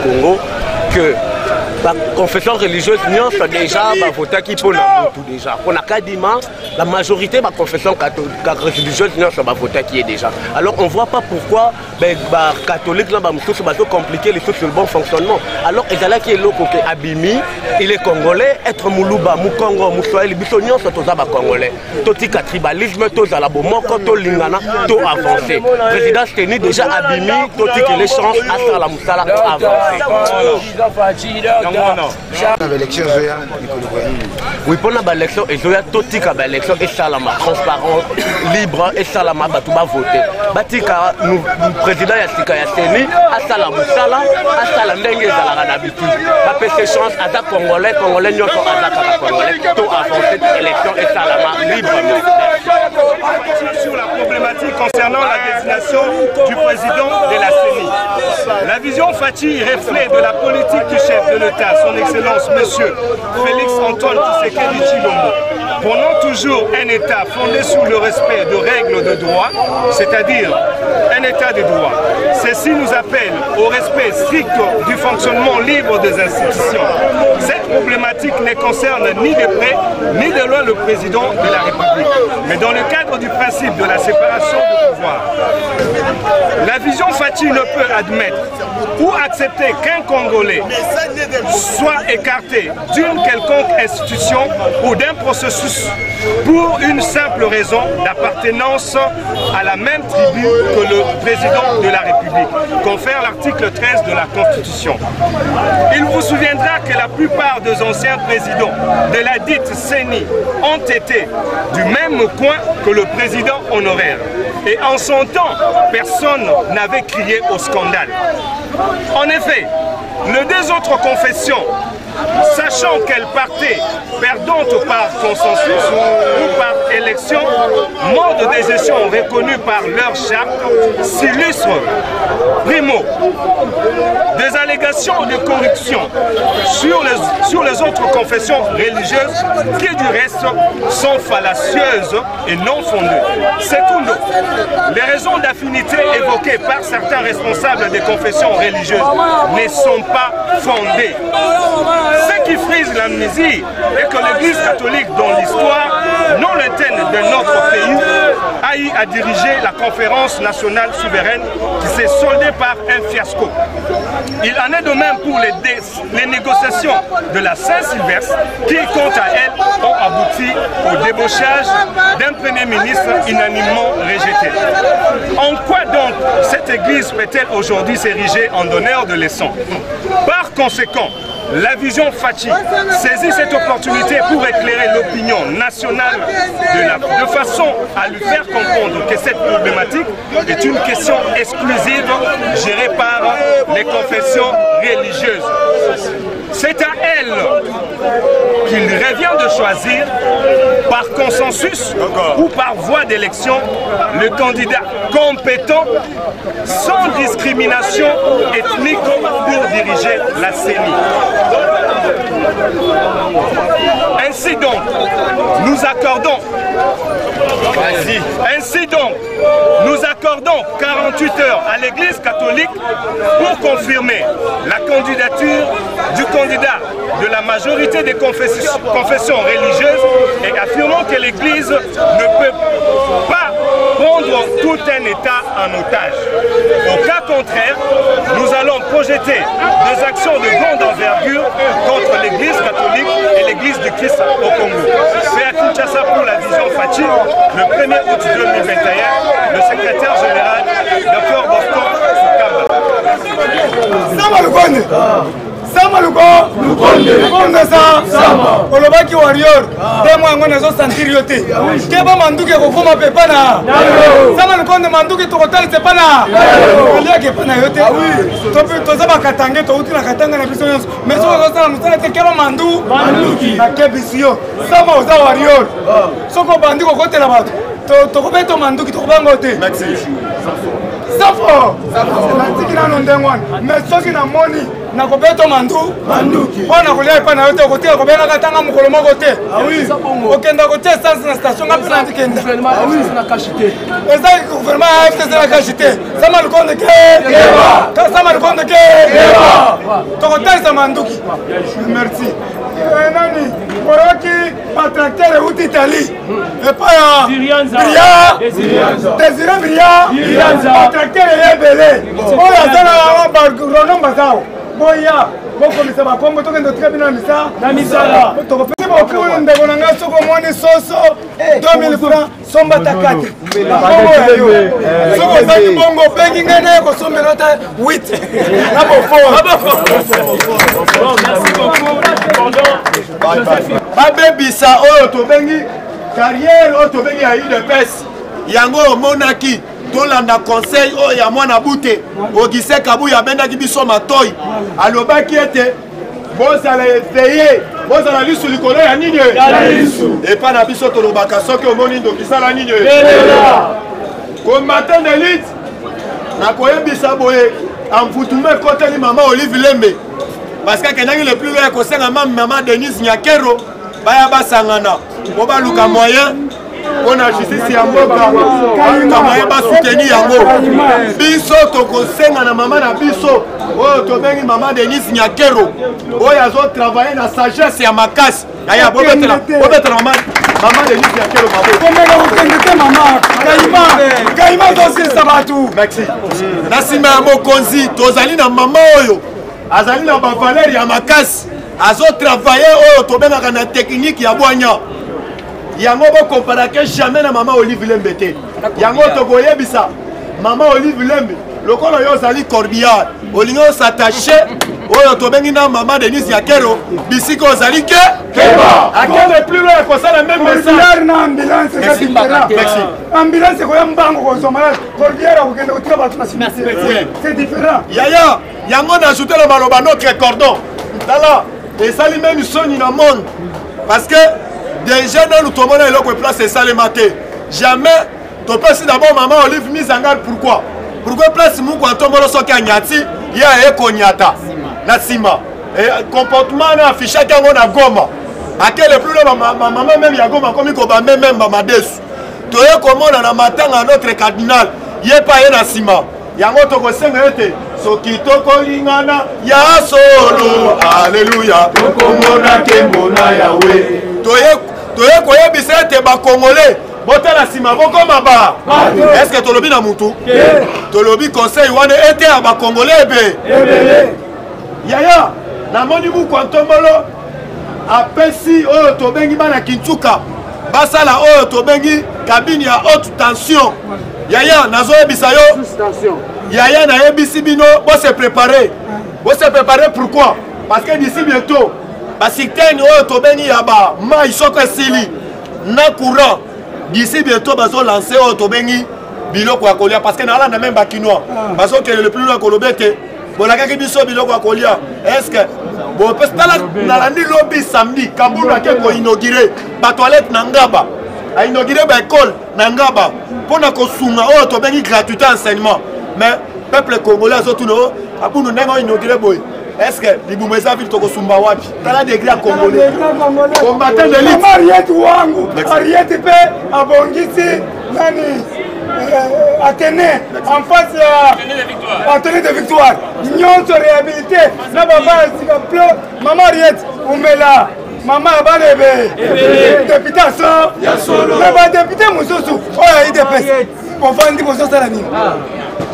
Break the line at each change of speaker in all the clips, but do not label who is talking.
Congo que la confession religieuse nyonso déjà voté qui pour tout déjà on a quasiment la majorité de la confession religieuse nyonso voté qui est déjà alors on voit pas pourquoi les catholiques là compliquer les choses sur le bon fonctionnement alors et là qui est loco que Abimi il est congolais être Muluba Mukongo Muswahili biso nyonso toza ba congolais totika tribalisme toza la bomoko to lingana to avancer président Steni déjà Abimi totika les chances à ça la musala avancer oui, pour l'élection, il y a tout l'élection et salama transparente, libre et salama batouba voter. Batika nous président Yassika Yasseni à salama sala à salandengue à la habitude. Ba pèse chance à ta congolais n'y a pas congolais tout avancer élection et salama librement.
Sur la problématique concernant la désignation du président de la CENI. La vision Fachi reflète de la politique du chef de l'État, son Excellence Monsieur Félix Antoine Tshisekedi Tshilombo. Prenons toujours un État fondé sur le respect de règles de droit, c'est-à-dire un État de droit. Ceci nous appelle au respect strict du fonctionnement libre des institutions. Cette problématique ne concerne ni de près ni de loin le président de la République, mais dans le cadre du principe de la séparation du pouvoir. La vision Fachi ne peut admettre ou accepter qu'un Congolais soit écarté d'une quelconque institution ou d'un processus pour une simple raison d'appartenance à la même tribu que le président de la République, confère l'article 13 de la Constitution. Il vous souviendra que la plupart des anciens présidents de la dite CENI ont été du même coin que le président honoraire. Et en son temps, personne n'avait crié au scandale. En effet, les deux autres confessions, sachant qu'elles partaient perdantes par consensus ou par élection, mode de gestion reconnu par leur charte, s'illustrent. Primo, des allégations de corruption sur les autres confessions religieuses qui du reste sont fallacieuses et non fondées. Secondo, les raisons d'affinité évoquées par certains responsables des confessions religieuses ne sont pas fondées. Ce qui frise l'amnésie est que l'Église catholique dans l'histoire non lointaine de notre pays a eu à diriger la conférence nationale souveraine qui s'est soldée par un fiasco. Il en est de même pour les négociations de la Saint-Sylvestre qui, quant à elles, ont abouti au débauchage d'un Premier ministre unanimement rejeté. En quoi donc cette Église peut-elle aujourd'hui s'ériger en donneur de leçons? Par conséquent, la vision Fachi saisit cette opportunité pour éclairer l'opinion nationale de façon à lui faire comprendre que cette problématique est une question exclusive gérée par les confessions religieuses. C'est à elle qu'il revient de choisir par consensus ou par voie d'élection le candidat compétent sans discrimination ethnique pour diriger la CENI. Ainsi donc, nous accordons 48 heures à l'Église catholique pour confirmer la candidature du candidat de la majorité des confessions religieuses et affirmons que l'Église ne peut pas prendre tout un État en otage. Au cas contraire, nous allons projeter des actions de grande envergure contre l'Église catholique et l'Église du Christ au Congo. Fait à Kinshasa pour la vision Fachi, le 1er août 2021, le secrétaire général Dr Bosco Sukamba.
Rocky Warrior. Demo yango nazo sentir yo te. Keba manduki kokoma pe pana. Sama nkonde manduki tokotali te pana. Alia ke pana yo te. To za bakatange to uti na katanga na biso nyonso. Mais so zo sala musala te keba manduki. Na kebisio. Sama oza Warrior. Soko bandi kokotela bato. Tokobeto manduki tokobango te. Safo. Natiki na ndengwan. Mais soki na moni na kobeto manduki. Bona kolia pa na yote kotia kobenga katanga mukolo moko te. Ah oui. Okenda kote essence na station ngapi na ndikenda. Ah oui, c'est na cachité. Eza gouvernement AFT c'est na cachité. Sama lukonde ke. Keba. Sama lukonde ke. Keba. Tokoteza manduki. Merci. Nani Rocky patracteur uti Italie. Et pas ya Désiré Bria. Patracteur yebele. Oya zana bagronom bazao. Boya boko misaba kombo tokendo tukabina misa na misala tokopesi beaucoup ndeko nanga soko moni soso 2000 francs somba takati soko zaki bongo bengi ngene ko sombe nota 8 na bofo merci beaucoup babebisa oyo to bengi carrière oyo to bengi ya UDPS yango monaki tolanda conseil oyo ya mwana bute Ogise Kabuya abendaki biso matoi alobaki ete bozala efeye bozala lisu likolo ya nini epa na biso tolobaka soki omoni ndokisala nini combattant d'élite nakoyebisa boye amfutume ekoteli mama Olive Lembe parce que akendaki le plus loin kosenga mama Denise Nyakero baya basangana po baluka moyen on a justice ya mboka moyen basoutenir yango biso tokosenga na mama na biso oyo tobengi mama Denise Nyakero oyo azo travailler na sagesse ya makasi aya bobetela mama Denise Nyakero kaima tosilisa batu na nsima ya mokonzi tozali na mama oyo azali na bavaleri ya makasi azo travailler oyo tobengaka na technique ya bwanya yango bokomparake jamais na mama Olive Lembe te yango tokoyebisa mama Olive Lembe lokola yo ozali corbillard olingi osatache oyo tobengi na mama Denise Nyakero bisika ozali ke akende plus loin ekosala même message na ambulance ambulance koya mbango kozoma corbillard akokende kotika bato na cimetière c'est différent yaya yango na ajouté le maloba notre cordon tala esali même soni na monde parce que déjà dans le tomona eloko place esalema te jamais topesi d'abord maman Olive mise en garde pourquoi place muku atombolo soki anyati ya ekonyata na sima comportement na affichage yango na Goma akele plus le maman même ya Goma komi ko ba même ba madesu toye komona na matanga notre cardinal ye pa ye na sima yango tokosenga ete soki tokolingana ya solo alleluya tokomona kembona yawe toye koyebisa ete bakongole botala nsima bokoma ba est-ce que tolobi na mutu tolobi conseil wana ete ya bakongole ebe yaya namoni buku antombolo apesi oyo tobengi bana Kintuka basala oyo tobengi kabine ya haute tension yaya nazoyebisa yo yaya nayebisi bino bose préparer pourquoi parce que d'ici bientôt basikiteni oyo tobengi ya ba mai soko esili na courant d'ici bientôt bazo lancer oyo tobengi biloko ya kolia parce que na alanda même bakinois bazokele le plus loin kolobe te bolakaki biso biloko ya kolia est-ce que bon pestala nalandi lobi samedi Kabulu ake ko inauguré ba toilette na Ngaba a inauguré ba école na Ngaba pona kosunga oyo tobengi gratuité enseignement mais peuple congolais azotuno abunu ndengo inauguré boy. Est-ce que Libumeza ville toko sumba wapi? Tala degré à congolais. Combattant de l'île. Mariette wangu. Mariette pe abongisi nani Athénée en face à Athénée de victoire. Nyonso réhabilité. Na baba sikaplo maman Mariette umela. Maman abalebe. Député so. Ya solo. Na ba député mususu. Oya IDPS. Ofandi mususu la nini?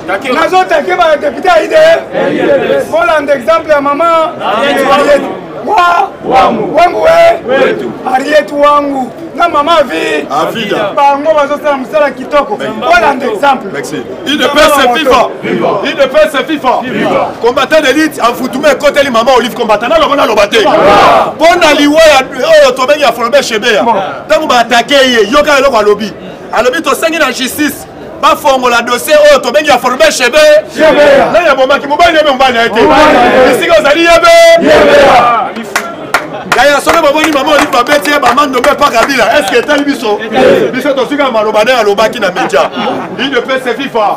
Nazo take ba député IDPS. Voilà un exemple à maman Mariette.
wangu wetu Arietu wangu na mama vi bango bazosala musala kitoko voilà un exemple.
Merci. IDPS FIFA combattant d'élite en foutume côté li maman Olive combattant na lobona lobate pona liwa oyo tobengi ya Floribert Chebeya tango ba attaquer ye yoka eloko alobi to sengi na justice ba fongola dossier oyo tobengi ya Floribert Chebeya na ya bomaki mobali ne mbana ete isika ozali yebe Gaya sobe baboni maman Olive babeti ba mando be pa Kabila est-ce que tali biso to sika malobane alobaki na media IDPS FIFA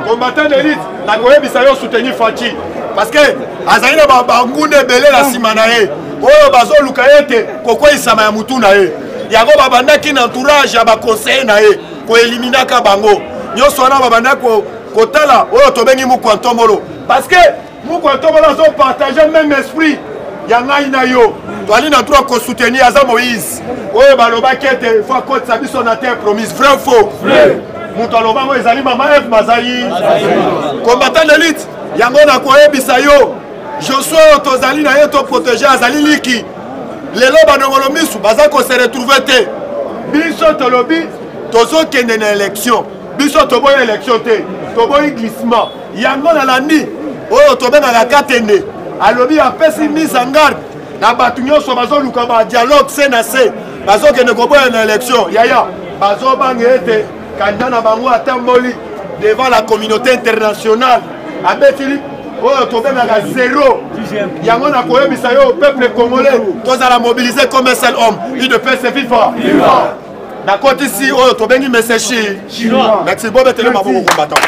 combattant d'élite na koyebisa yo soutenir Fachi parce que azali na bangunde belé la simana ye oyo bazoluka ete kokweyisama ya mutu na ye yango babandaki na entourage ya baconseiller na ye koeliminaka bango nyonso wana babanda kotala oyo tobengi mukwantomolo parce que mukwantomolo azopartage même esprit ya ngai na yo toali na droit kosoutenir aza Moïse oyo balobaki ete fo akotisa biso na terre promise vrai faux mutu alobango ezali mama F mazali combattant d'élite yango na koyebisa yo Josué oyo tozali na ye toprotege azali liki lelo banongolo misu baza kose retrouve te biso tolobi tozokende na élection biso toboyi élection te toboyi glissement yango nalandi oyo tobengaka katende alobi apesi mise en garde na bato nyonso bazoluka ba dialogue se na se bazokende koboya na élection yaya bazobanga ete kanda na bango atamboli devant la communauté internationale abetili oyo tobengaka zéro yango na koyebisa yo peuple congolais tozala mobilisé comme un seul homme IDPS FIFA nakotisi oyo tobengi meseshi merci bobetele maboko combattant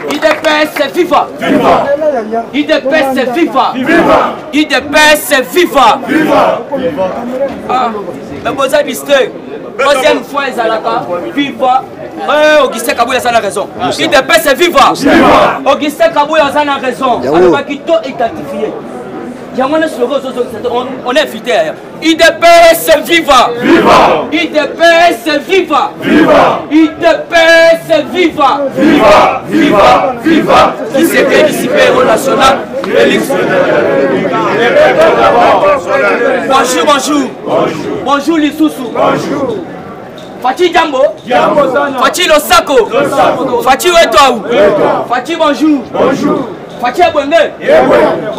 IDPS FIFA IDPS FIFA IDPS FIFA mais vous avez distrait deuxième fois ils allaient FIFA Augustin Kabouya a raison IDPS FIFA Augustin Kabouya a raison alors qu'il est identifié on est invité ailleurs. IDPS viva! IDPS viva! IDPS viva! Viva! Qui s'est participé au national. Bonjour Lissousou. Fachi Jambo. Fachi Losako. Fachi Wetoaou. Fachi bonjour. Fachi Abwenge.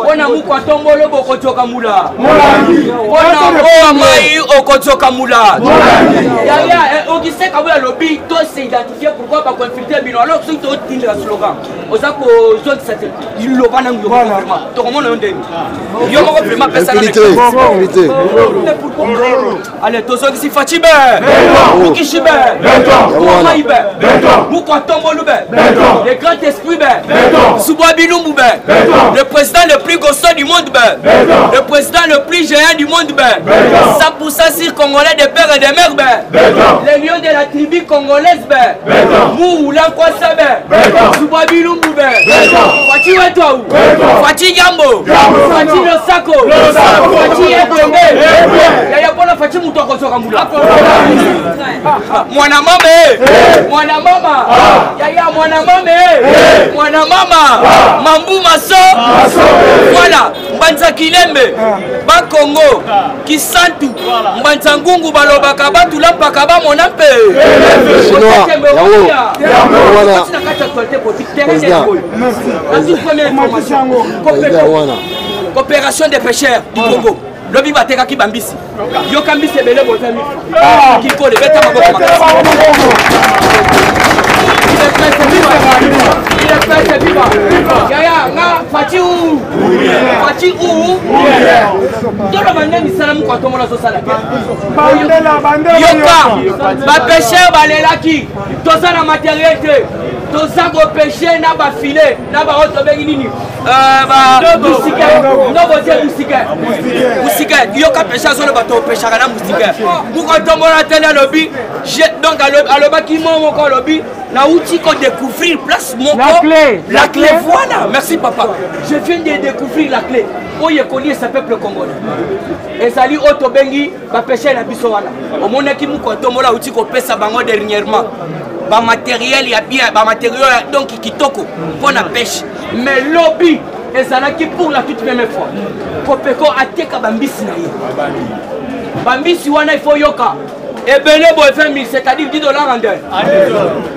Ona mukwa tombolo bokochoka mula. Ona oa mai okochoka mula. Yaya Augustin Kabouya lobi to s'est identifié pourquoi pas conflicter bino alors que to tindra slogan. Osako zone 7. Il lo bana ngyo vraiment. To comment on dit. Yo mo vraiment personne. Allez to zo si Fachi be. Mukishi be. Mai be. Mukwa tombolo be. Le grand esprit be. Subwa Bilumbu. Le président le plus gossant du monde, le président le plus géant du monde, 100% sur congolais de père et de mère, les lions de la tribu congolaise, Mou, Lankwasa, Subwabi Lumbu, Fachi Wetoaou, Fachi Gambo, Fachi Losako, Fachi Ebwenge, Yaya Pona Fachi Moutoko Sokamboula. Mwana mama, Yaya mwana mama, Mambu Maso, voilà, Mbanza Kilembe, Bakongo, Kisantu, Mbanza Ngungu Balobaka, Batulampa Kaba Monampe. Coopération des pêcheurs du Congo. Lobi bateka ki bambisi. Yo kambisi ebele botami. Ki ko le beta maboko makasi. Il est fait viva. Yaya nga Fachi ou. Fachi ou. Tolo bande mi salam kwa tomo la so sala. Yoka ba pêcheur balelaki. Toza na matériel te. Toza go pêcher na ba filet, na ba auto bengi nini. Ba musika. No bote musika. Yoka pêcheur so le bateau pêcheur na musika. Muko tomo la tena lobi. Donc aloba ki mo ko lobi. Na outil qu'on découvrir place mon corps. La clé, voilà. Merci papa. Je viens de découvrir la clé. Oh, il connaît ce peuple congolais. Et ça lui autobengi va pêcher la bissowana. Au monde qui mou kotomo la outil qu'on pêche sa bango dernièrement. Ba matériel il y a bien, ba matériel donc kitoko pour la pêche. Mais lobby ezalaki pour la toute première fois Kopeko ateka bambisi na ye bambisi wana il faut yoka ebele bo 20 000 c'est-à-dire 10 $ en deux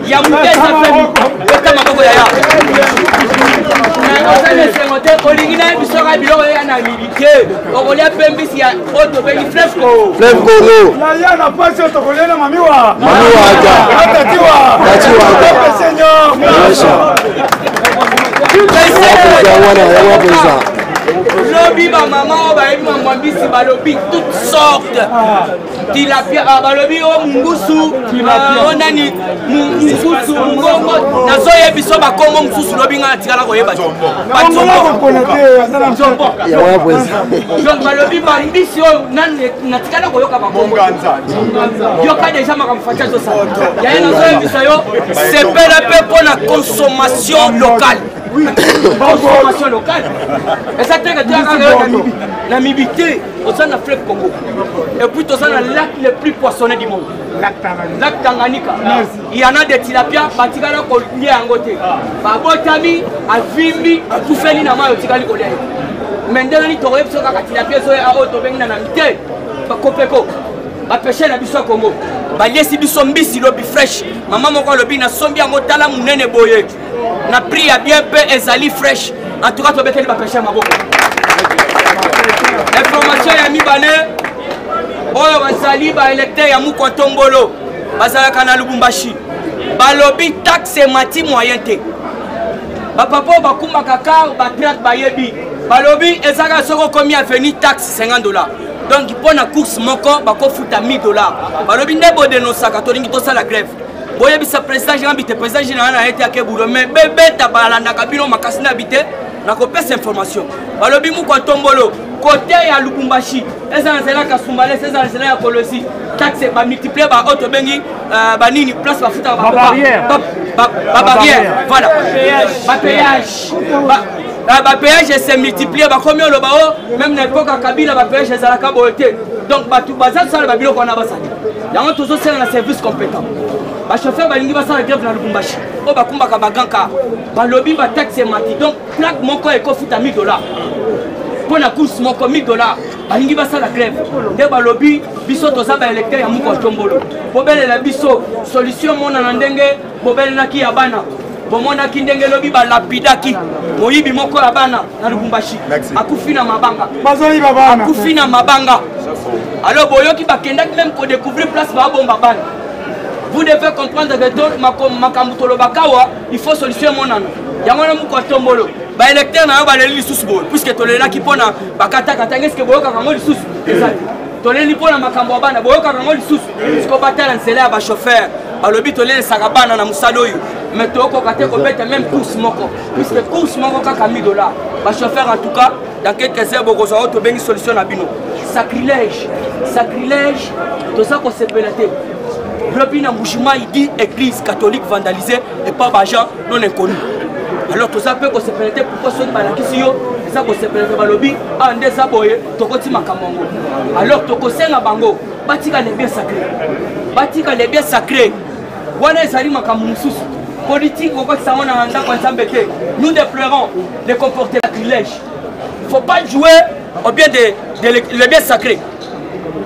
ya mutesa famille eta makoko ya ya osane sengote olingina bisora biloko ya na milité okolia pembisi ya oto beni fleuve Congo
la ya na pasi oto kolela mamiwa
Tatiwa
lobi ba maman ba ebi mambisi balobi toutes sortes tilapia balobi o mungusu onani mungusu ngongo nazoye biso ba kombo mususu lobi nga tikala koyeba donc balobi bambisi o na tikala koyoka ba kombo yoka déjà makamfacha zo ça ya nazoye biso yo c'est pe pour la consommation locale. Consommation locale. Et ça tient que la mibité au sein de la fleuve Congo. Et puis au sein de lac le plus poissonné du monde. Lac Tanganyika. Il y en a des tilapia, batikala ko lié en côté. Babotami, avimbi, tout fait ni na ma yotikali ko lié. Maintenant ni torep so ka tilapia so a auto bengi na mité. Ba Kopeko. Ba pêcher na biso Congo. Ba yesi biso mbisi lobi fresh. Maman moko lobi na sombi yango tala munene boye. Na prix à bien peu ezali fresh. En tout cas, tu vas pêcher ma boque. Information ya mibane. Oyo bazali ba électeur ya Mukotombolo. Bazala kana Lubumbashi. Balobi taxe mati moyen te. Ba papa ba kumba kaka ba traite ba yebi. Balobi ezaka soko komi a venir taxe $50. Donc pour na course moko ba ko futa $1000. Balobi ndebo denosaka to lingi to sala grève. Boye bisa président Jean-Bité président général a été à Kebulo mais bébé tabalanda kabino makasina habité na ko pesa information balobi Mukotombolo côté ya Lubumbashi ezana zela kasumbale ezana zela ya Kolosi taxe ba multiplier ba auto bengi ba nini place ba futa ba barrière ba barrière voilà ba péage ba péage c'est multiplier ba combien le bao même na époque Kabila ba péage ezala ka boté donc ba tout bazal ça ba biloko na basali yango toujours c'est un service compétent. Les chauffeurs balingi basa la grève dans Lubumbashi. O bakumba ka baganka. Balobi ba taxe mati. Donc plaque mon corps eko futa $1000. Pour la course mon corps $1000. Balingi basa la grève. De balobi biso toza ba électeur ya Mukotombolo. Bobele la biso solution mona na ndenge bobele na ki ya bana. Bomona ki ndenge lobi ba lapidaki. Moyibi moko ya bana na Lubumbashi. Akufina mabanga.
Bazoli babana.
Akufina mabanga. Alors boyoki bakenda même pour découvrir place ba bomba bana. Vous devez comprendre que il faut solutionner mon âne. Il y a un Mukotombolo. Les électeurs n'ont pas les sous puisque tu es là qui pone à Bakata, est-ce que vous avez les sous? Tu es là pour la Macambobana, vous avez les sous. Parce qu'on battait un chauffeur. Alors, le but de Sarabana, na Moussadoy. Mais tu as même course moko. Puisque course moko $1000. Le chauffeur, en tout cas, dans quelques heures, vous avez une solution à Bino. Sacrilège. Sacrilège. Tout ça qu'on s'est pénétré. Globina Mouchima, il dit église catholique vandalisée et pas d'argent non inconnu. Alors tout ça peut qu'on se pénétrer pourquoi ceux qui sont ça qu'on se pénétrer dans le lobby, en des aboyés, Tokoti Makamongo. Alors Tokosé na bango, Batika les biens sacrés. Batika les biens sacrés. Wana Zali Makamousous. Politique, nous déplorons de comporter la sacrilège. Il ne faut pas jouer au bien des biens sacrés.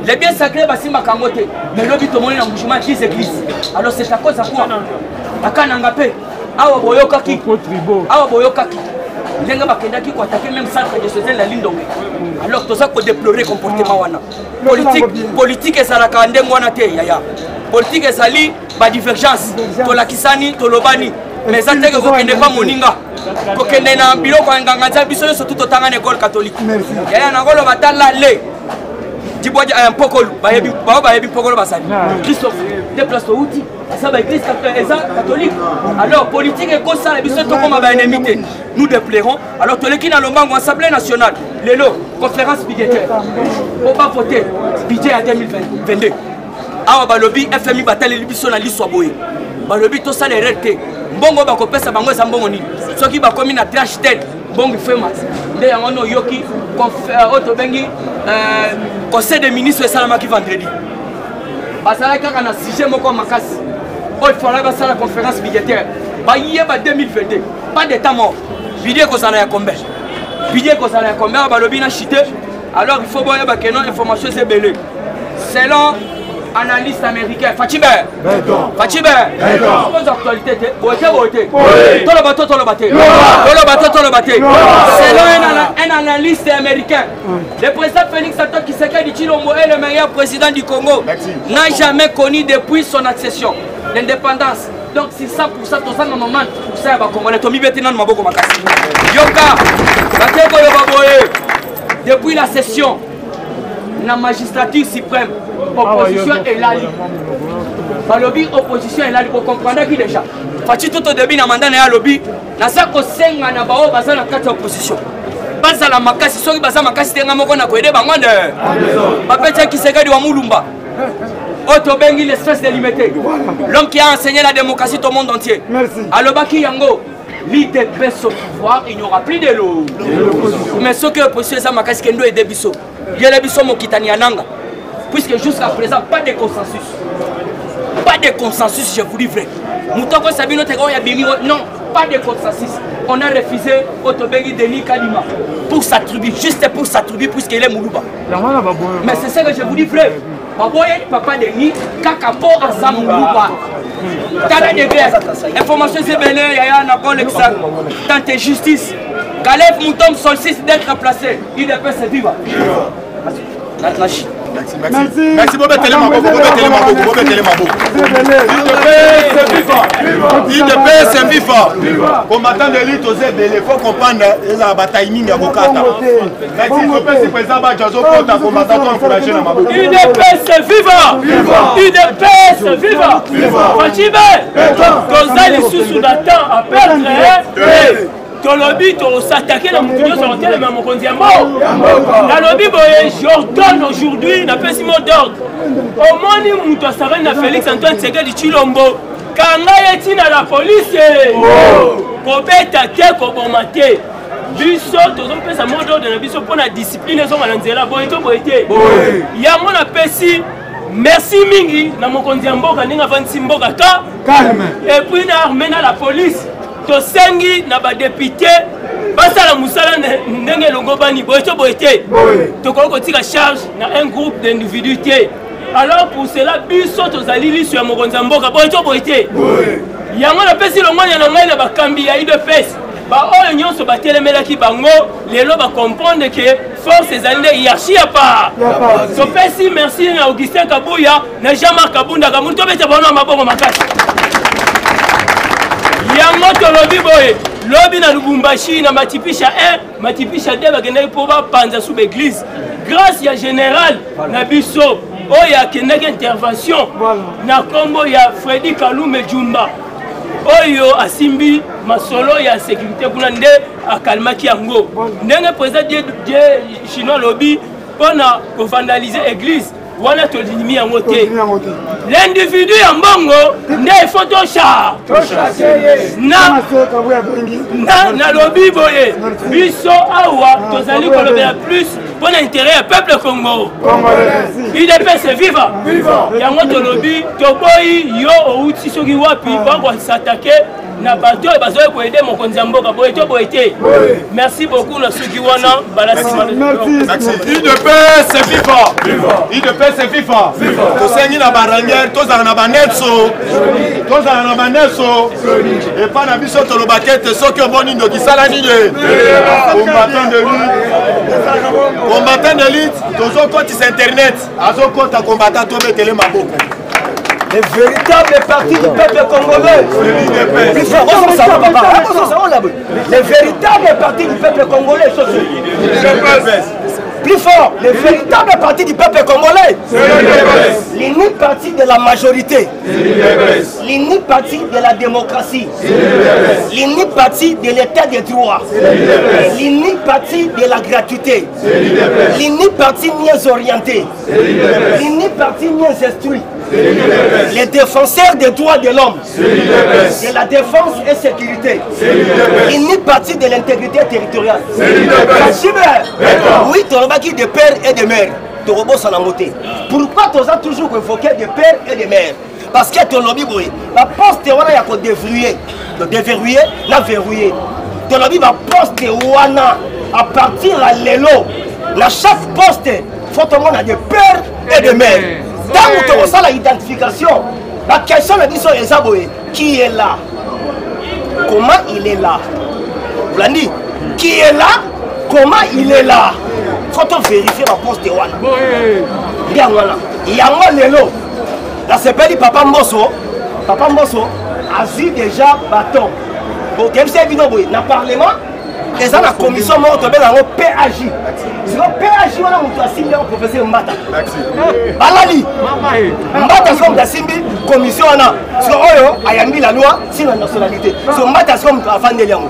Les biens sacrés, c'est ma camote. Mais le but de mon engagement, c'est l'église. Alors c'est à cause de quoi? Akanangapé, Awa Boyokaki, Awa Boyokaki. Les gens qui ont attaqué même centre de la ligne d'ongé. Alors tout ça pour déplorer le comportement. Politique et ça la kandem wanate yaya. Politique et ça li ba divergence. Tola kisani, tolobani. Mais ça c'est que vous n'êtes pas moninga. Vous n'êtes pas bilo kwa nganga biso surtout totanga école catholique. Yaya na golo batala le. Diboya un pokolo, bayebi pokolo basali. Christophe, déplace au outil. Ça va église catholique. Alors politique et comme ça, les bisous comme ma ennemité. Nous déplorons. Alors tous les qui dans le banc Assemblée nationale, les lots, conférence budgétaire. On va voter budget à 2022. Ah balobi FMI bataille les bisous na liswa boye. Balobi tout ça les RT. Bongo ba ko pesa bango za mbongo ni. Ceux qui ba commis na trash tête, bongo famous. Nde yango yoki auto bengi conseil des ministres salamaki vendredi. Basala kaka na sujet moko makasi. Il faudra faire la conférence budgétaire. Bah, il y a 2022. Pas d'état mort. Budget qu'on s'en a combien? pilier qu'on a combien balobi na chité. Alors il faut voir que non information c'est belé. Selon analyste américain Fatibé. Fatibé. Aux actualités voter. Tout le bateau. Selon un analyste américain, le président Félix Antoine Tshisekedi Tshilombo est le meilleur président du Congo. N'a jamais connu depuis son accession l'indépendance. Donc si 100% tout ça 90% va Congolais. Tomi Betina Maboko Makasi. Yoka. Depuis la session, la magistrature suprême, opposition est là. Le lobby opposition est là. Vous comprenez qui déjà? Fati tout au début, na mandat na lobby, na sa ko senga na bao baza na kati opposition. Baza la makasi, soki baza makasi tenga moko na ko aider bango de. Bapeta Tshisekedi wa Mulumba. Otto Bengi l'espèce délimitée. L'homme qui a enseigné la démocratie au monde entier.
Merci.
Alobaki Yango. L'IDP au pouvoir, il n'y aura plus de l'eau. Mais ce que l'opposition est makasi kendo et debiso. Il y a les biso mokitani ananga. Puisque jusqu'à présent, pas de consensus. Pas de consensus, je vous dis vrai. Moutoko Sabino Tego Yabimi, non, pas de consensus. On a refusé Otobengi Denis Kalima pour sa tribu, juste pour sa tribu, puisqu'il est Moulouba. Mais c'est ça que je vous dis vrai. Papa Denis, Kakapo Azam Moulouba. Tana de guerre. Information c'est belé, Yaya Nakol Exam. Tante justice. Caleb Moutom solstice d'être remplacé. IDP c'est vivant.
Merci beaucoup, IDP c'est vivant. Combattant de l'élite aux aides, il faut comprendre la bataille mine à Bokata. Merci, le président Badjazo pour ta combattant encouragé dans ma bouche.
IDP c'est vivant. IDP c'est vivant. Fatibé, Kozal est sous d'attente à perdre. Tolobi to s'attaquer dans mon sur le terrain mais mon condiambo. La lobby boye j'ordonne aujourd'hui n'a pas si mot d'ordre. Au moni muto savane na Félix Antoine Tshisekedi Tshilombo. Kanga yeti na la police. Ko beta te ko bomate. Biso tozom pesa mot d'ordre na biso pour la discipline zo malanzela boye to boyete. Ya mona pesi merci mingi na mon condiambo kaninga 26 mboka ka. Calme. Et puis na armée na la police. Tosengi na ba député basala musala ndenge longo bani boyeto boyete tokoko kotika charge na un groupe d'individus. Alors pour cela biso tozali liso ya mokonza mboka boyeto boyete yango na pesi longwanya na ngai na bakambi ya IDPS ba oyo nyonso batelemelaki bango lelo ba comprendre que force ezali nde hiérarchie ya part topesi merci na Augustin Kabuya na Jean-Marc Kabunda kamuntu tobeta bango na maboko makasi. Yango tolobi boye lobi na Lubumbashi na Matipisha 1 Matipisha 2 bakendaki po bapanza sous l'église grâce ya général na biso oyo akendaki intervention na kombo ya Freddy Kalume Jumba oyo asimbi masolo ya sécurité kuna nde akalmaki yango ndenge président de chinois lobi pona ko vandaliser église wana tolimi yango te l'individu ya mbongo nde photosha na lobi boye biso awa tozali kolobela plus pour l'intérêt du peuple Congo. IDP c'est vivant. Yango tolobi toboyi yo outi soki wapi bango s'attaquer na bato et bazo ko aider mon konzamboka boyeto boyete. Merci beaucoup na soki wana balasima.
Merci. IDP c'est vivant. IDP c'est vivant. Tosengi na barangel tozala na banetso. Tozala na banetso. Et pas na biso tolobakete soki oboni ndo kisala nini. Combattant de lutte. Combattant de lutte, toujours quand il internet, azo compte à combattant tout mettre les maboko.
Les véritables partis du peuple congolais. Les véritables partis du peuple congolais sont plus fort, les véritables partis du peuple congolais. L'unique parti de la majorité. L'unique parti de la démocratie. L'unique parti de l'état des droits. L'unique parti de la gratuité. L'unique parti mieux orienté. L'unique parti mieux instruit. Les défenseurs des droits de l'homme, de la défense et sécurité, une partie de l'intégrité territoriale. Oui, tu as qui de père et de mère. Pourquoi tu as toujours évoqué de père et de mère? Parce que ton lobby, la poste est déverrouillée, la verrouillée. Ton lobby va poste wana à partir à l'élo, dans chaque poste, il faut tout le monde a des pères et des mères. Tant que tu ressens l'identification, la question de l'histoire est Zaboé, qui est là? Comment il est là? Vous l'avez dit, qui est là? Comment il est là? Il faut vérifier la poste de Wan. Il y a un l'élo. Là, c'est pas dit Papa Mbosso. Papa Mbosso a vu déjà bâton. Bon, comme c'est évident, dans le Parlement, et dans la commission, on a un PAJ. C'est un PAJ, on a signé le professeur Mbata. Balali. Mbata, comme la Simbi, commission, on a. Parce que, il y a la loi, c'est la nationalité. C'est Mbata, comme la fin de l'Yamou.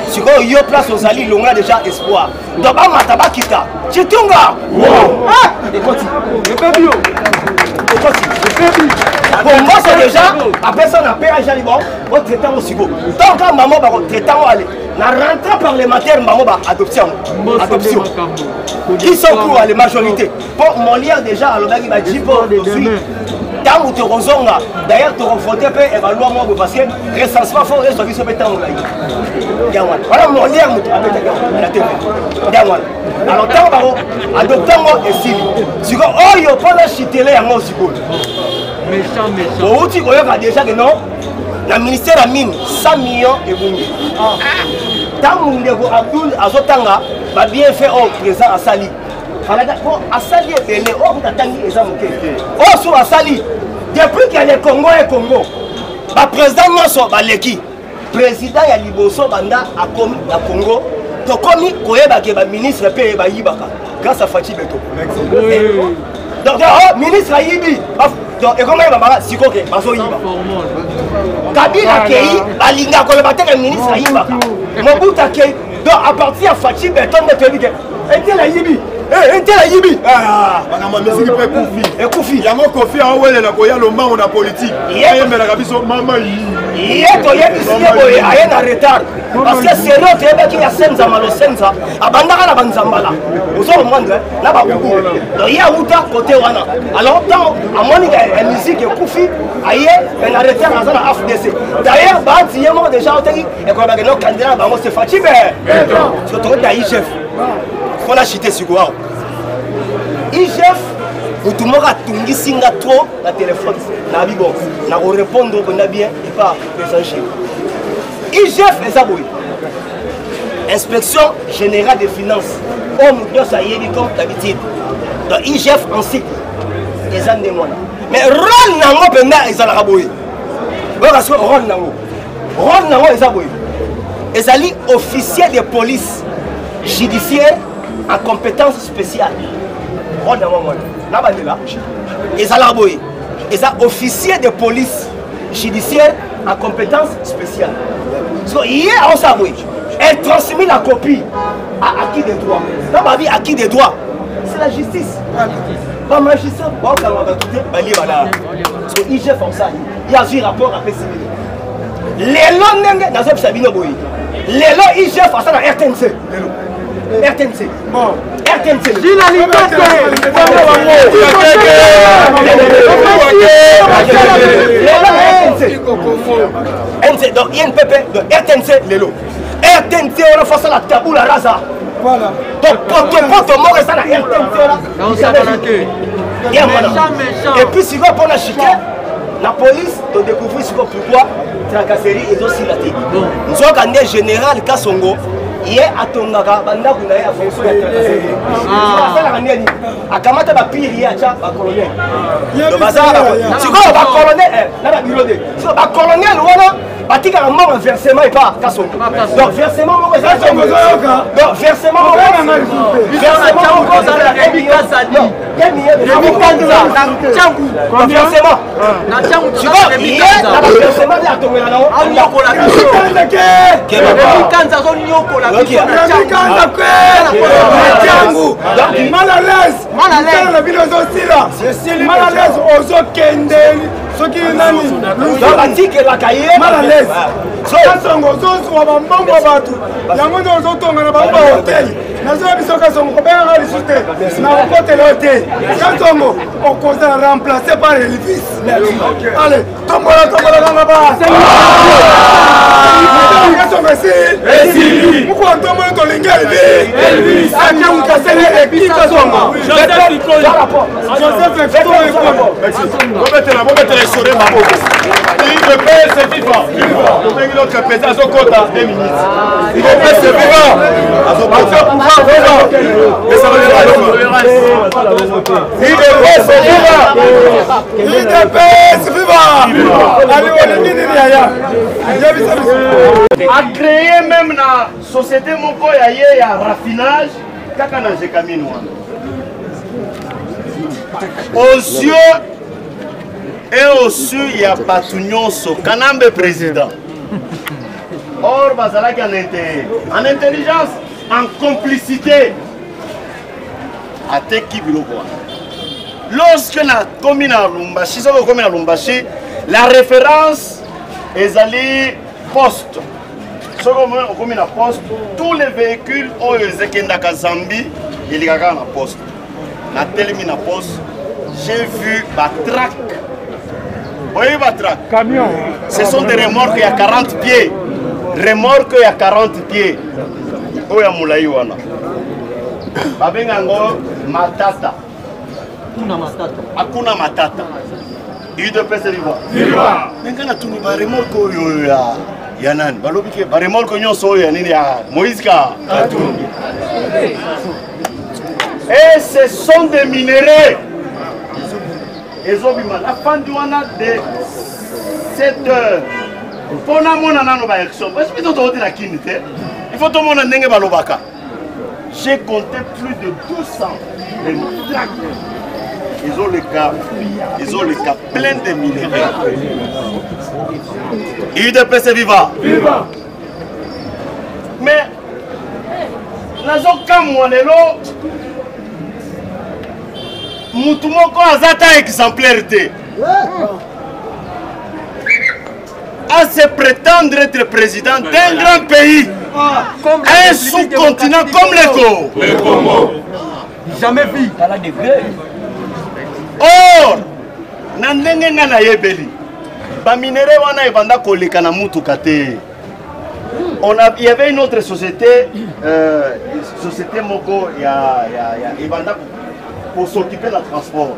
Si vous avez place aux alliés, on a déjà espoir. Donc, on a tabakita. C'est tout, gars. Ah, et continue. Je fais bio. Et continue. Bon, moi, c'est déjà, après ça, on a PAJ à Liban, on traite au Sigo. Donc, quand maman va traiter, on va aller. La rentrée parlementaire, maman va adoption. Adoption. Qui sont pour la majorité? Pour mon lien déjà, alors il va dire pour aujourd'hui. Tant que tu as d'ailleurs, tu as confronté et évalué moi parce que recensement faut rester sur le temps. Voilà mon lien, la TV. Alors, tant que adopter moi et si. Si oh, il n'y a pas de chitélé à moi aussi. Méchant. Bon, tu vois déjà que non, le ministère a mis 100 millions et boumé. Tant que Abdoul Azotanga va bien faire au président Assali. Assali est belé, oh, vous attendez les hommes. Oh, sur Assali, depuis qu'il y a le Congo et Congo, le président Mosso Baleki, président y a Liboso Banda a commis le Congo, donc commis le ministre P. Bayibaka, grâce à Fatih Beto. Donc, le ministre Ayibi, donc, et comment il va se faire? Kabila Kei, Balinga, le ministre Ayibaka. Mobutu Kei, donc à partir de Fatih Beto, on te dit que était la Yibi. Était la Yibi. Ah,
ma musique est Koufi.
Et Koufi.
Il y a mon Kofi en haut, il y a le moment où on a politique. Il y a un maman.
Il y a un retard. Parce que c'est l'autre qui a Senza, Malo Senza, à Bandara, la Banzambala. Vous avez le monde, là-bas, il y a Outa côté Wana. Alors, à mon niveau, la musique est Koufi, il y a un retard dans la FDC. D'ailleurs, il y a déjà et quand on a un candidat, c'est Fatih. Parce que tu as IGF. On a chité sur quoi? IGF, tout le monde a tungi singa trop la téléphone. Na bibo, na répondre on a bien et pas présenter. IGF est aboué. Inspection générale des finances. On nous ça y est comme d'habitude. Donc IGF en cycle des années mois. Mais rôle nango benda ils ont aboué. Parce que rôle nango ils aboué. Ils alli officier de police judiciaire en compétence spéciale. Rôle nango moi. Là bas là. Ils ont aboué. Ils sont officiers de police judiciaire en compétence spéciale. So, hier, on s'avoue, elle transmet la copie à qui des droits. Dans ma vie, à qui des droits? C'est la justice. Pas magistrat, on va quitter, so, IGF en ça, il y a un rapport à PCB. Les lois, dans un Sabino Boy. Les lois IGF en ça dans RTNC. RTNC. Bon. RTNC. Donc il y a une PP de RTNC Lelo. RTNC on a fait la tabou la rasa. Voilà. Donc pour que mort ça la RTNC là. Et puis si vous pour la chiquer, la police te découvrir pourquoi tracasserie et aussi la tête. Nous avons un général Kassongo. Il est à ton naga, banda kuna ya fonction ya tracasserie. Ah. Ça la ngeni. Akamata ba pire ya cha ba colonel. Le bazar là. Tu vois ba colonel là ba bureau de. So ba colonel wana batika na mort versement et pas Kassongo. Donc versement mo ça donc versement mo versement mo ça la Ebika Sadi. Ebika Sadi. Changu. Versement. Na changu tu vois Ebika Sadi. Versement ya tongela na. Ah nyoko la. Ebika Sadi zo nyoko la. Mal à l'aise. Mal à l'aise aux Kenden,
soki nani
batikelaka ye
mal à l'aise kasongo ozozwa bambongo ya bato yango nde ozotonga na bango bahotel nazoya biso kasongo kobengaka lisusu te na kokotela yo te kasongo okozala remplace par Elvis ale tombola kanga ba kasongo esili mokwa ntombola tolingi Elvis akemukasele epi kasongo Joseph
Bobetela esore maboko IDPS c'est vivant tobengi notre président azokota 2 minutes IDPS c'est vivant azokota pouvoir vivant IDPS c'est vivant IDPS c'est vivant allez olingi nini yaya
a créé même na société moko ya ye ya raffinage kaka na Jekamine wana aux yeux et au su ya bato nyonso kanambe président or bazalaki en intelligence en complicité ateki biloko wana lorsque na komi na Lubumbashi soki okomi na Lubumbashi la référence ezali poste soki okomi na poste tous les véhicules oyo ezekendaka Zambie elikaka na poste na telemi na poste j'ai vu batrac. Oui, batrac.
Camion.
Ce sont des remorques à 40 pieds. Remorques à 40 pieds. Oh, ya moulaï wana. Babengango matata. Akuna matata. UDPS viva. Viva. Ngana tuni ba remorque oyo ya nani? Balobi ke ba remorque nyonso oyo ya nini ya Moïse Katumbi. Et ce sont des minéraux. La fin du mois de 7 heures. Pour la monnaie, il faut tout le monde n'engue balobaka. J'ai compté plus de 200 tracts. Ils ont le cas plein de minéraux. UDPS viva. Viva. Mais nous avons mutu moko azata exemplaire te à se prétendre être président d'un grand pays, un sous-continent comme le Congo.
Jamais vu.
Or, na ndenge nga na yebeli ba minéraux wana ebanda koleka na mutuka te. Il y avait une autre société, société moko ya ebanda pour s'occuper de la transport.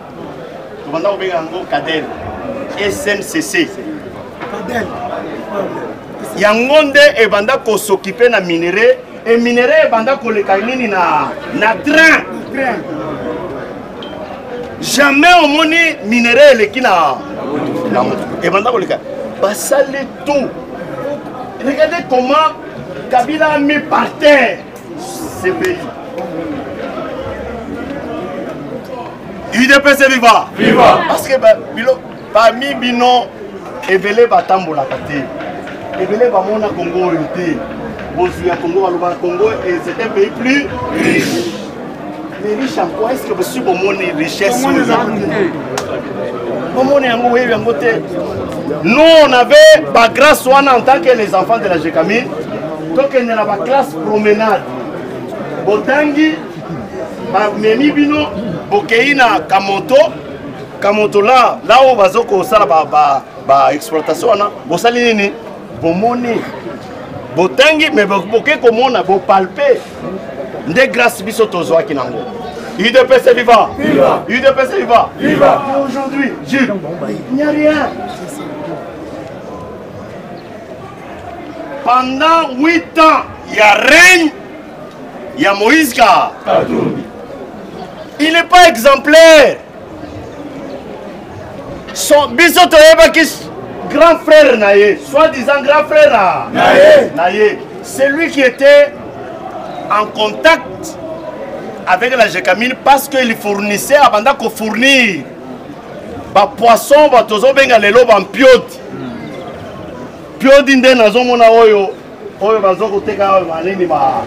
Nous avons un Cadel, SNCC. Yangonde et banda ko s'occuper na minerai et minerai banda ko le kainini na train. Jamais au moni minerai le kina et banda ko le ka. Basale tout. Regardez comment Kabila a mis par terre ce pays. UDPS viva. Viva. Parce que parmi bino evele batambola kate. Evele bamona Congo yote. Bozuya Congo baluba Congo et c'est un pays plus riche. Mais riche en quoi? Est-ce que vous avez une richesse? Nous on avait pas grâce en tant que les enfants de la Jekamine. Donc il y a la classe promenade. Botangi Memi bino Bokeina Kamoto là où bazoko sala ba exploitation na bosali nini bomoni botangi mais boke komona bo palper nde grâce biso tozwa kinango UDPS viva viva UDPS viva viva aujourd'hui il n'y a rien pendant 8 ans il y a règne il y a Moïse Katumbi. Il n'est pas exemplaire. Son bisoto grand frère Naye, soi-disant grand frère Naye, c'est lui qui était en contact avec la Jekamine parce qu'il fournissait avant de fournir des poissons, des tozo benga lelo ban pioti. Pioti nde nazomona oyo bazoko teka manini ba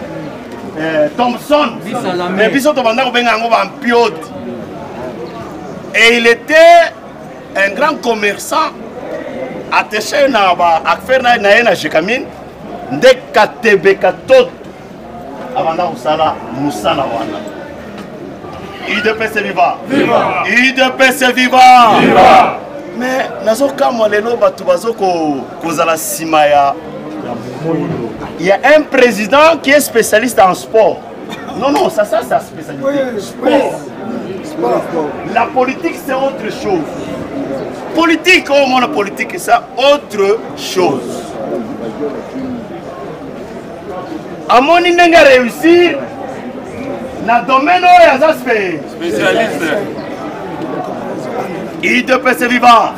Thompson, mais biso to banda ko benga ngo ban pioti. Et il était
un grand commerçant attaché na ba affaire na ye na Jekamine nde katebeka tot abanda usala musala wana UDPS viva viva UDPS viva viva mais nazo kama lelo batu bazoko kozala sima ya il y a un président qui est spécialiste en sport. Non, ça c'est la spécialité. Oui, sport. La politique, c'est autre chose. Politique, au moins la politique, c'est autre chose. À mon inenga réussir, dans le domaine où il y a spécialiste. UDPS viva.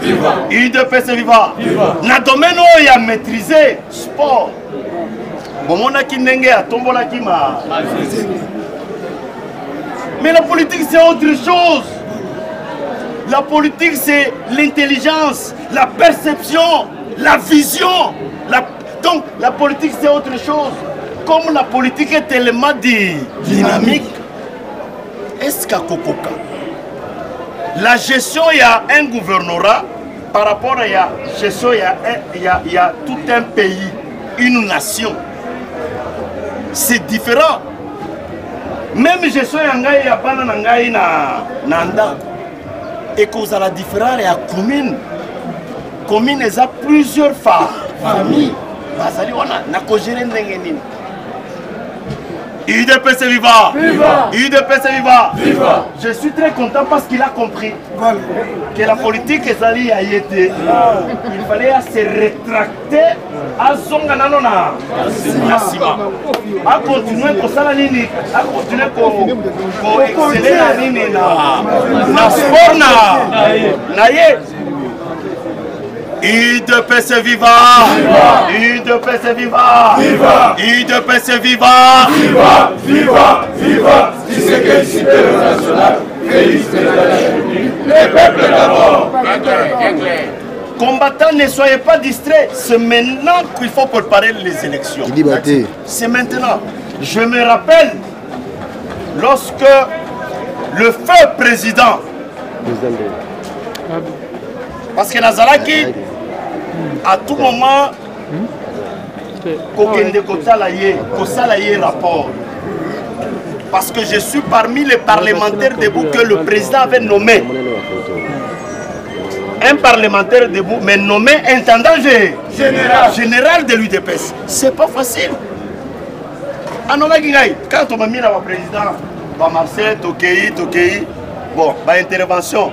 UDPS viva. Dans le domaine où il y a maîtrisé sport. Mais la politique c'est autre chose. La politique c'est l'intelligence, la perception, la vision. Donc la politique c'est autre chose. Comme la politique est tellement dynamique, est-ce qu'à Kokoka, la gestion, il y a un gouvernorat par rapport à la gestion, il y a tout un pays, une nation. C'est différent. Même gestion yangai ya bana nangai na nanda. Et cause à la différence il y a commune. Commune les a plusieurs familles. Bazali wana na ko gérer ndenge nini. UDPS viva! Viva! UDPS viva! Viva! Je suis très content parce qu'il a compris que la politique est allée à y être. Il fallait se rétracter à son ganano na sima. À continuer pour ça la ligne, à continuer pour exceller la ligne na sport na ye. UDPS viva! UDPS viva! Viva! UDPS viva! Viva! Viva! Viva! Tshisekedi supérieur national, Félix de la République, les peuples d'abord! Combattants, ne soyez pas distraits, c'est maintenant qu'il faut préparer les élections. C'est maintenant. Je me rappelle, lorsque le feu président, parce que Nazalaki, à tout moment, rapport. Parce que je suis parmi les parlementaires debout que le président avait nommé. Un parlementaire debout, mais nommé intendant général de l'UDPS. C'est pas facile. Quand on m'a mis le président, Marcel, Tokei, bon, intervention.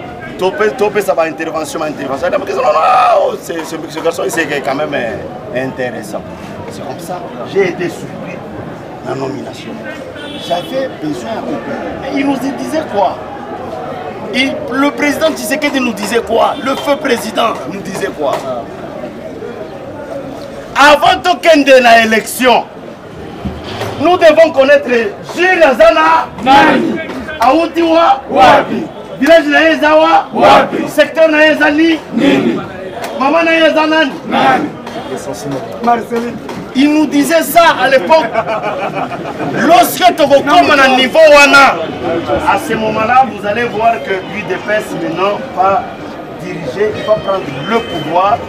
Topé ça va intervention. Ce garçon c'est quand même intéressant. C'est comme ça, j'ai été surpris dans la nomination. J'avais besoin de... Il nous disait quoi? Le président Tshisekedi nous disait quoi? Le feu président nous disait quoi? Avant de l'élection, nous devons connaître Gilles Azana, Aoutiwa, Wabi. Village na Yezawa, secteur na Yezani, maman na Yezanani. Il nous disait ça à l'époque. Lorsque tu recommens à niveau Wana, à ce moment-là, vous allez voir que l'UDPS maintenant va diriger, il va prendre le pouvoir.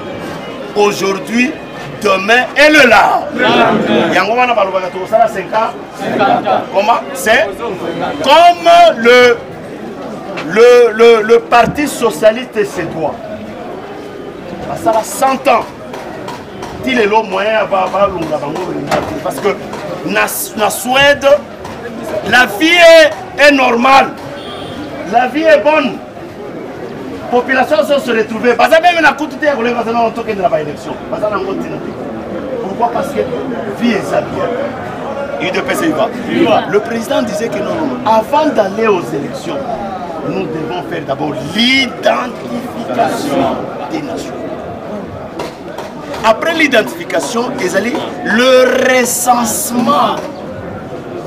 Aujourd'hui, demain et le là. Yangomana Balobaka, ça a 5 ans. Comment? C'est comme le Parti socialiste sédois. Ça a 100 ans. Il est le moyen parce que la Suède, la vie est normale. La vie est bonne. La population se retrouve. Pourquoi? Parce que la vie est bien. Le président disait que non. Avant d'aller aux élections, nous devons faire d'abord l'identification des nations. Après l'identification, le recensement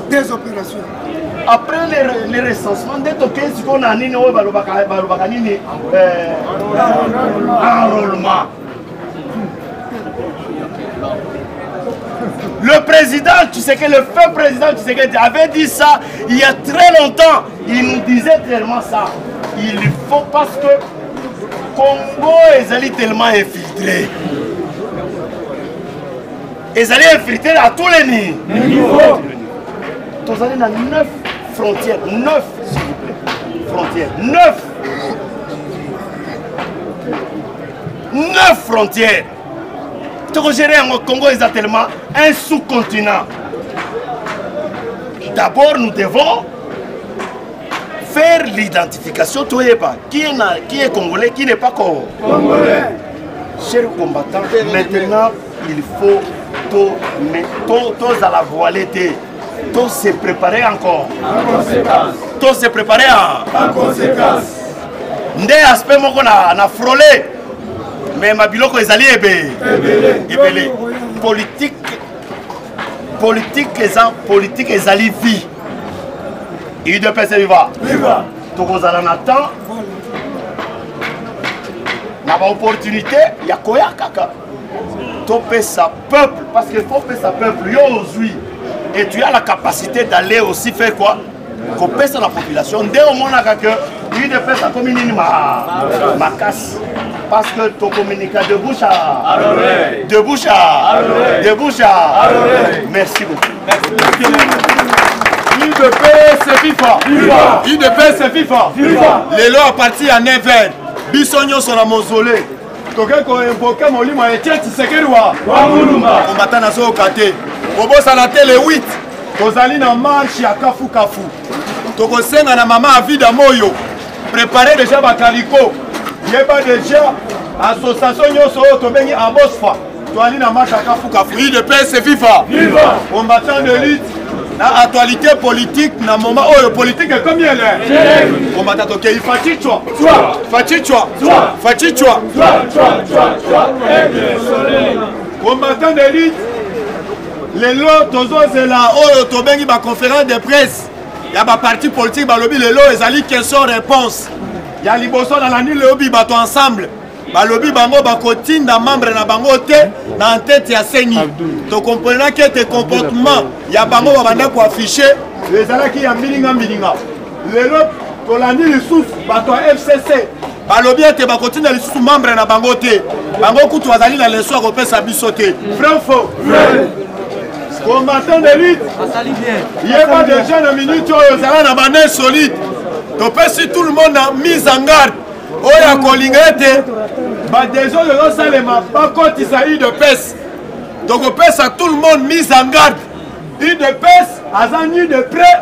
des opérations.
Après le recensement, enrôlement. Le président, tu sais que le feu président, tu sais que avait dit ça il y a très longtemps. Il nous disait clairement ça. Il faut parce que Congo est tellement infiltré. Ils allaient infiltrer à tous les niveaux. Nous allons dans 9 frontières. 9, s'il vous plaît. Frontières. 9. 9 frontières. Tout gérer en Congo est tellement un sous-continent. D'abord, nous devons faire l'identification. Qui est congolais, qui n'est pas congolais. Chers combattants, maintenant, il faut tous à la voilette. Tous se préparer encore. En conséquence. Tous se préparer en conséquence. Ndé aspect moko na frôlé. Mais ma biloko ezali ebele. Politique ezali vie. Il de pèse viva. Viva. Tokozala na temps. Na ba opportunité ya koya kaka. Topé sa peuple parce qu'il faut payer sa peuple. Yo aujourd'hui. Et tu as la capacité d'aller aussi faire quoi? Couper sur la population. Dès au moment que lui de faire sa commune ma casse. Parce que ton communicat de bouche à de bouche à de bouche à. Merci beaucoup. IDP c'est FIFA. IDP c'est FIFA. Les lois à partir à 9h. Bissonio sur la mausolée. Quelqu'un qui a invoqué mon livre et tiens, tu sais que quoi? On m'attend à ce côté. Bobo Salate le 8. Tozali na marche ya Kafu Kafu. Tokosenga na maman à vie d'Amoyo. Préparez déjà Bakaliko. Yeba déjà association Nyoso Tobengi à Bosfa. Toali na marche à Kafu Kafu. IDP c'est FIFA. Combattant de lutte. La actualité politique, na moment où politique est combien là? Combattant ok, il fatichwa. Combattant de lutte. Les lots, tozo c'est là, oh, tobengi ba conférence de presse. Il y a ba parti politique, ba lobby les lots, ils allaient question réponse. Il y a liboso dans la nuit le lobby bato ensemble. Ba lobby bango ba kotinda membre na bango te na tête ya seni. To comprenez que tes comportements, il y a bango ba banda ko afficher les ala qui ya milinga. Les lots to la nuit les sous bato FCC. Ba lobby te ba kotinda les sous membre na bango te. Bango kutu azali na leso ko pesa bisote. Vrai faux. Combattant de lutte, il n'y a pas de gens dans minute où ils ont un bandit solide. Donc si tout le monde a mis en garde, oh il y a colingette, des autres ne savent pas quand il s'agit de pèse. Donc on pèse à tout le monde mis en garde. Il de pèse, ni de près,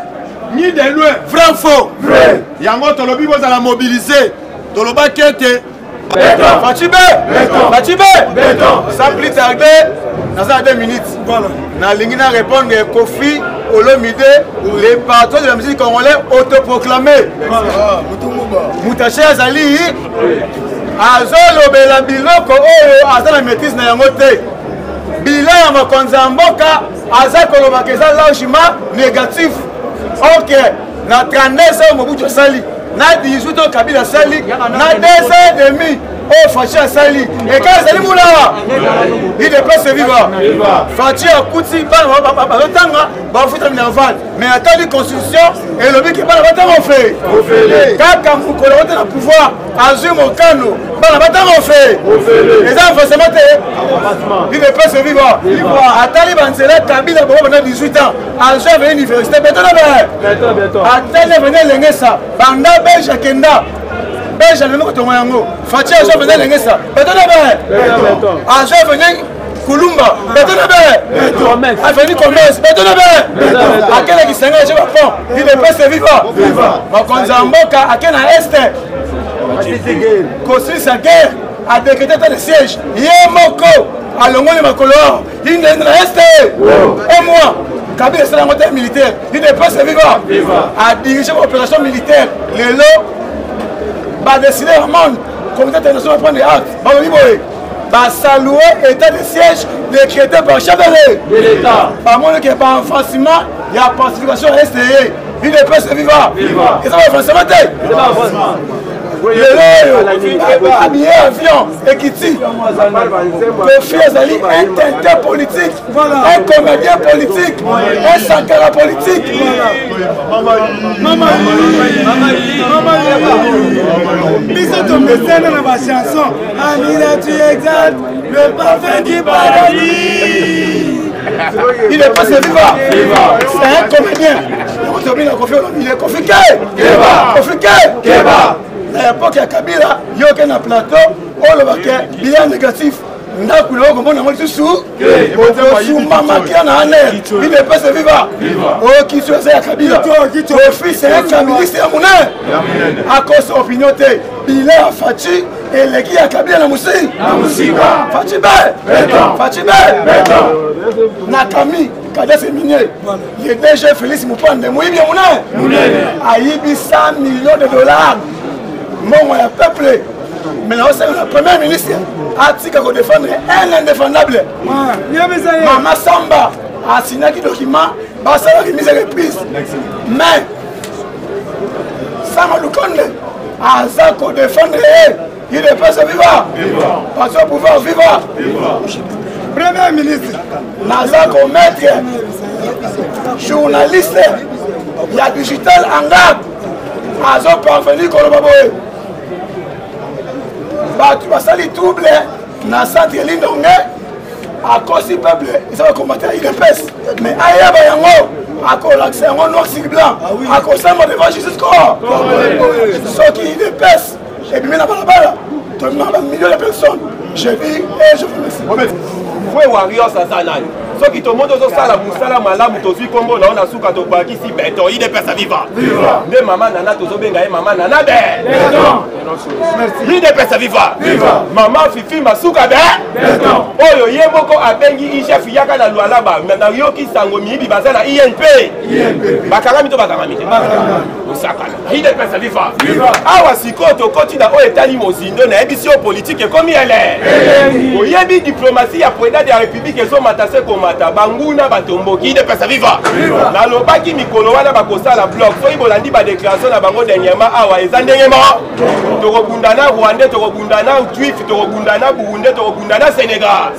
ni de loin. Vrai ou faux? Vrai. Il y a un autre lobby qui va mobiliser. Dans le baquet, Fatibé, sans plus tarder, dans 2 minutes, na lingina répondre Kofi Olomide, les patrons de la musique congolaise autoproclamés. Moutaché Azali, Azolo Bela Biloko, Azala maîtrise na yangote. Bilan ya makonza mboka, Azako Lomakeza Laushima négatif. Ok, na 32 ans Mobutu Sali. Na 18 ans Kabila Sali, na 2 ans et demi au Fachi Sali. Et quand Sali Moula, il est pas vivant. Fachi a Kouti, mais attends la constitution et le but qui parle de la fait. Quand Kamfouko a le pouvoir, Azur Mokano, on fait. Les gens forcément, il n'est pas vivant. À Taliban, c'est là Kabila pendant 18 ans. Azur est à l'université. À Taliban, il est ça. Banda Belge Kenda. Belge le nom de Tomoyango. Fatia Azur venait l'engesa. Azur venait Kulumba. A venu commerce. À quel qui s'engage au fond. Il n'est pas vivant. Makonza Mboka, à quel est construit sa guerre, a décrété le siège. Yemoko, à l'ongole de Makolo, il n'est pas resté. Et moi, Kabila c'est la montée militaire. Il n'est pas vivant. A dirigé l'opération militaire. Les lots, va décider le monde. Le comité international prend des actes. Va saluer l'état de siège décrété par le chef de l'État. Par moins qu'il n'y a pas un fanciment, il y a pacification STE. Il n'est pas vivant. Et ça va forcément être. Habillé avion et qui tire. Kofi Azali, un tintin politique, un comédien politique, un sankara politique.
biso tomesana na bachanson Amina tu exaltes le parfum du paradis.
Il est passé vivant. C'est un comédien. Il est confisqué. Confisqué. À l'époque, il y a Kabila, il y a un plateau, on le voit bilan négatif. Il est passé vivant. Oh, qui choisit à Kabila. Le fils est un kamiliste à Mounen. À cause de l'opinion, il est à Fachi et les qui à Kabila na Moussi. Fachi Bel. Nakami, Kadas et Minier. Le DG Félix Moupande, Mouibi Mounen. A Ibi 100 millions de dollars. Mon peuple. Mais là, c'est le premier ministre a dit qu'il faut défendre un indéfendable. Maman Samba a signé un document, ça a remis à reprise. Mais, Sama Lukonde a dit qu'il faut défendre il est pas vivant. Parce qu'on pouvoir vivre. Premier ministre, Nazako maître, journaliste, il y a digital en garde. Azo parvenu Kolobaboé. Tu vas salir trouble dans centre Lindongue à cause du peuple, ils vont combattre, il épaisse. Mais ailleurs, à cause de l'accès noir sur blanc, à cause de devant justice corps. Ceux qui épaissent, et puis maintenant, tu as un million de personnes. Je vis et je vous remercie.
Fouet Warriors à Zanay. Ceux qui te montrent que ça, la moussala, malam, tu suis comme on a souka to baki si béton, il est personne vivant. De maman nana, tu sobenga et maman nana ben. Il est personne vivant. Maman fifi masuka ben. Oyo yemoko abengi chef yaka na luala ba, na yoki sango mibi bazana INP. Bakanga mito bakanga mito. Osakala. Il est personne vivant. Awa siko to continue au état limozindo na émission politique comme elle est. Oyebi diplomatie ya président de la République et son matassé comme Banguna batombo qui ne peut pas vivre. La lobaki mikolo wana bakosa la bloc. So ibolandi ba déclaration na bango dernièrement awa ezandengema. Tokobundana Rwanda, tokobundana Juif, tokobundana Burundi, tokobundana Sénégal.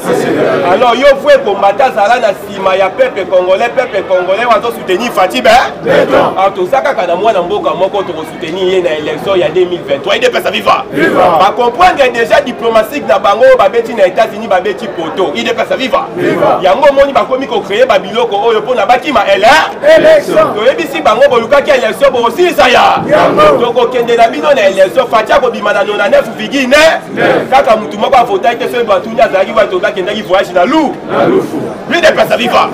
Alors yo foué combattre zala na sima ya peuple congolais wazo soutenir Fatibe. Alors to saka kana mwana mboka moko to soutenir na élection ya 2023. Il ne peut pas vivre. Ba comprendre déjà diplomatique na bango ba beti na États-Unis ba beti poto. Il ne peut pas vivre. Yango moni bakomi ko créer ba biloko oyo pona bakima élection. To ebisi bango bolukaki élection bo aussi ça ya. Toko kende na bino na élection fatia ko bimana 99,9 kaka mutu moko avota ite so batuni azaki wa to bakenda ki voyage na lu. Lui ne peut pas vivre.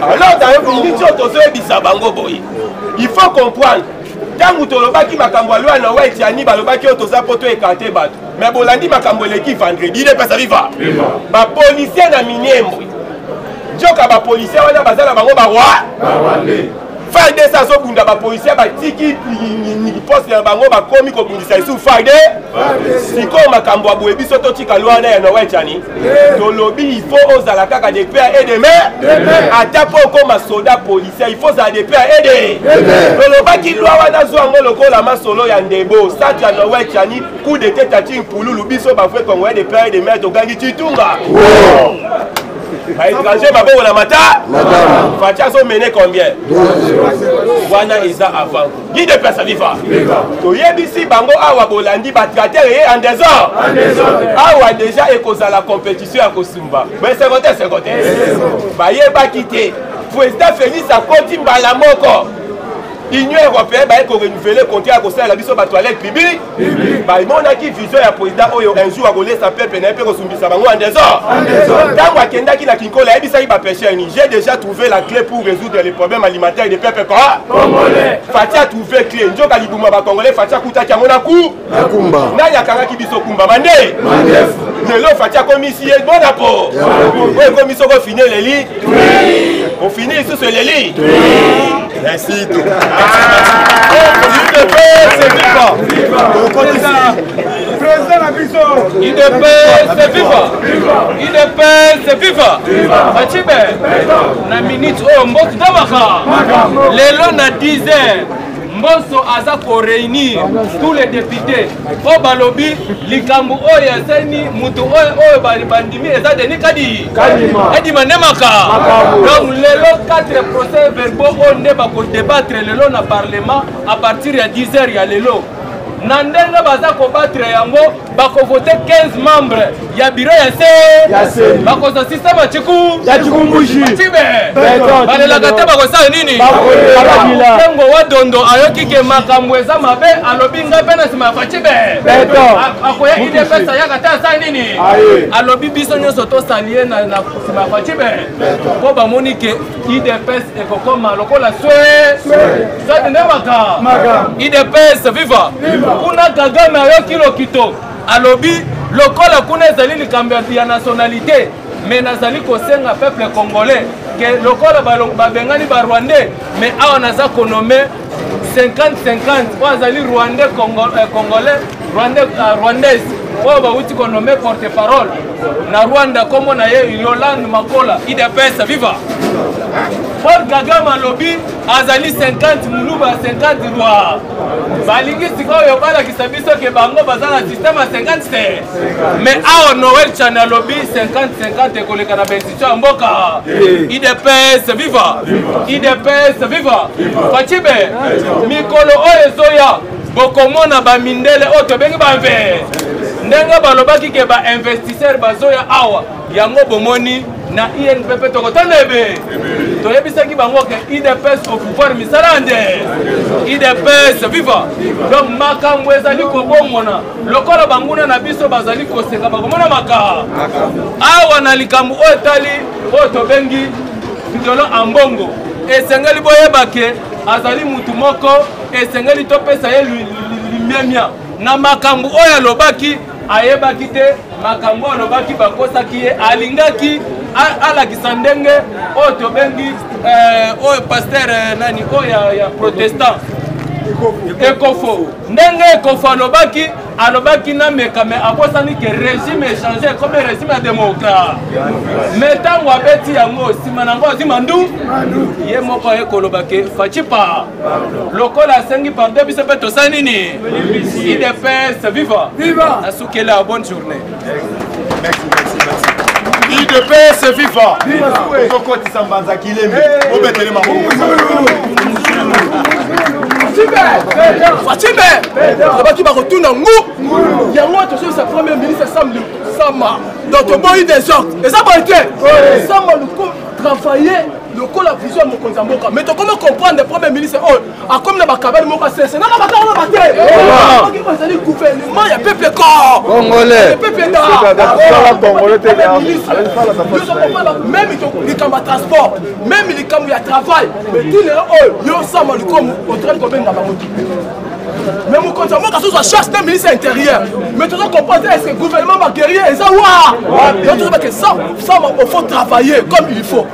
Alors dans une mission to so ebisa bango boy. Il faut comprendre. Tangu tolobaki makambo alwa na wa etiani balobaki otoza poto ekate bato. Mais bolandi makambo leki vendredi ne peut pas vivre. Ba policier na Miniembo. Joka ba policier wana bazala bango ba roi. Friday ça so bunda ba policier ba tiki ni poste ya bango ba komi ko bundisa isu Friday. Siko makambo abu ebiso to tika lwana ya no wechani. To lobby il faut ozala kaka de père et de mère. Atapo comme soldat policier il faut za de père et de. To lobaki lwa wana zo ngo lokola masolo ya ndebo satra no wechani coup de tête à ting pululu biso ba fait congolais de père et de mère to gangi titunga. Étranger, babo la mata. Fatia sont menés combien? Wana isa avant. Qui de personnes vivant? To yebisi bango awa bolandi ba traiter en désordre. Awa déjà et cause à la compétition à Kosumba. Mais 50. Ba yeba quitter. Président Félix a continué la moko. L'Union européenne va renouveler le contrat à cause de la mission de la toilette publique. Il y a une vision du président un jour à rouler sa peuple et un en désordre. Dans Wakenda qui n'a qu'une colle, j'ai déjà trouvé la clé pour résoudre les problèmes alimentaires des peuples congolais. Fatia a trouvé la clé. Njoka Libouma Congolais, Fatia Kouta Kiamonakou. Naya Karaki Biso Kumba Mande. Le lot Fatia commissaire bon rapport. Oui, commission va finir les lits. On finit sur ce lit. Merci. Il ne peut, c'est vivant. Il ne peut, c'est vivant. Il ne peut, c'est vivant. Fatibé, la minute au Mbos Damaka. Les lots à 10 heures. Mboso aza ko réunir tous les députés au balobi likambu oyo seni mutu oyo bandimi eza deni kadi edima nemaka donc lelo 4 procès verbaux on ne ba ko débattre lelo na parlement à partir de 10 heures ya lelo
na ndenge baza kobattre yango bakovote 15 membres ya biro ya se bakoza systeme ya chikumbushi balelaka te bakosala nini ntango wa dondo ayoki ke makambo eza mabe alobi ngai mpe na nsima ya facibe akoya idps ayaka te asala nini alobi biso nyonso tosalie na nsima ya facibe mpo bamoni ke idps ekokoma lokola swete nde maka idps viva kuna kagame ayoki lokito alobi lokola kuna ezali likambo ya nationalité mais nazali kosenga peuple congolais ke lokola babengani ba rwandais mais awa naza konome 50-50 oyo azali rwandais congolais rwandaise oyo bauti konome porte parole na Rwanda komo na ye Yolande Makola IDPS viva Paul Kagame alobi azali 50 muluba 50 roi balingi sikoyo balakisa biso ke bango baza na systeme ya 50 te mais awa Noël Chane alobi 50-50 ekoleka na institution ya mboka IDPS viva Facibe mikolo oyo ezoya bokomona bamindele oyo tobengi bamve ndenge balobaki ke bainvestisseur bazoya awa yango bomoni na INPP tokotanebe toyebisaki bango ke IDPS au pouvoir misala nde IDPS viva donc makambo ezali kobongona lokola banguna na biso bazali kosenga bakomona maka awa na likambo oyo etali oyo tobengi violon ambongo esengeli boyeba ke azali mutu moko esengeli topesa ye limemia na makambo oyo alobaki ayebaki te makambo oyo alobaki bakosaki ye alingaki alakisa ndenge oyo tobengi oyo paster nani oyo ya protestant ekofo ndenge ekofo alobaki na mekame akosani ke régime échangé comme régime ya démocrate mais ntango abeti yango nsima nango azima ndu ye moko ekoloba ke facipa lokola asengi pardon biso mpe tosali nini IDPS viva asukela bonne journée.
IDPS viva okokotisa mbanza kilemi obetele makongo
Facibe abaki bakotuna ngu yango tozoyisa premier ministre Sama donc toboyi des ordres eza boye te Sama luko travailler lokola vision ya mokonzi ya mboka mais tokoma comprendre premier ministre oyo akomi na bakabeli moko asese nanga bakana bate oki bazali gouvernement ya peuple congolais même likambo ya transport même likambo ya travail mais tinelo oyo yo Sama lukomu otrali kobenga bango mais mon compte moi quand ça chasse d'un ministre intérieur mais tu dois comprendre est-ce que le gouvernement va guerrier et ça donc que ça il faut travailler comme il faut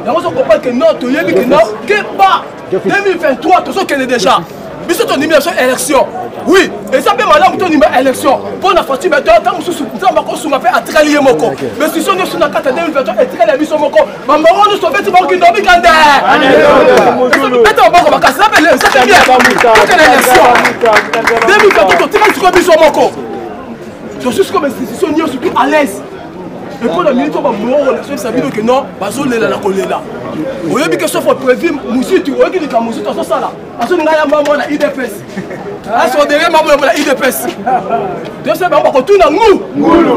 et on se comprend que non tu y que non que pas 2023 tout ça qu'elle est déjà biso ton numéro élection oui et ça peut madame ton numéro élection pour la fatigue mais tant que ça va qu'on m'a fait attraler moko mais si on est sur la carte 2023 et très la biso moko maman nous sauver tout monde qui dormi kande on va casser ça c'est bien quelle élection 2023 tu tires sur biso moko je suis comme institution ni surtout à l'aise et pour la minute on va mourir la ça veut dire que non bazolela la kolela oyebi que sauf prévu musitu oyebi que musitu ça ça là aso ngaya maman na IDPS aso derrière maman na IDPS donc c'est ba ko tuna ngulu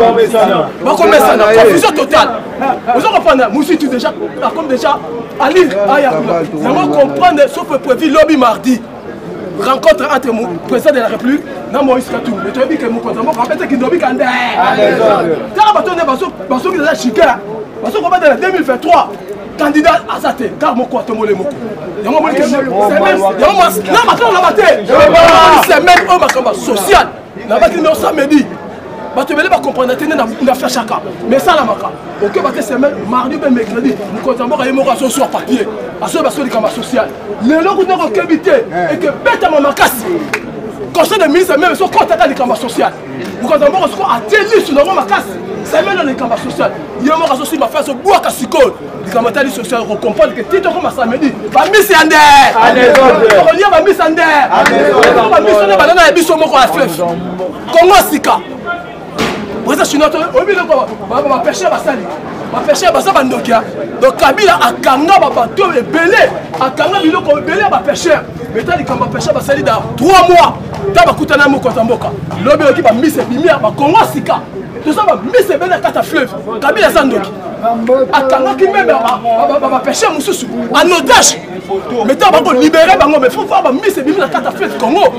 ba komesa na confusion totale vous comprenez musitu déjà comme déjà ali aya on va comprendre sauf prévu lobby mardi rencontre entre le président de la République na Moïse Katumbi mais tu as dit que mon compte moi rappelle qu'il doit bien quand quand batonne baso qui déjà chica baso combat de 2023 candidat à sa tête car mon compte moi les mots yango moi que c'est même yango na maintenant la bataille c'est même un combat social na ba qui nous samedi bato bele ba comprendre tene na faire chacun mais ça la maka OK ba semaine mardi ou mercredi mon compte moi yemo ko sur papier aso baso di combat social le loko na ko kebité et que beta mama kasi conseil de ministre même so compte à l'écamba social vous quand on se a télé sur le makasi c'est même dans l'écamba social il y a moi aussi ma face bois kasiko l'écamba social on comprend que tito comme samedi ba miss ande on y va miss ande ba miss ande banana ya biso moko a fleuve Congo sika vous êtes sur notre obi le ba pêcher ba sali ba pêcher ba sa bandokia donc Kabila akanga ba bateau ebelé akanga biloko ebelé ba pêcher maintenant les campagnes pêcheurs basali dans 3 mois ta bakutana moko tamboka lobi oki ba mise bimia ba Congo sika tout ça ba mise bena kata fleuve kabila sandoki atangaki même ba pêcheur mususu en otage maintenant ba ko libérer bango mais faut voir ba mise bimia kata fleuve Congo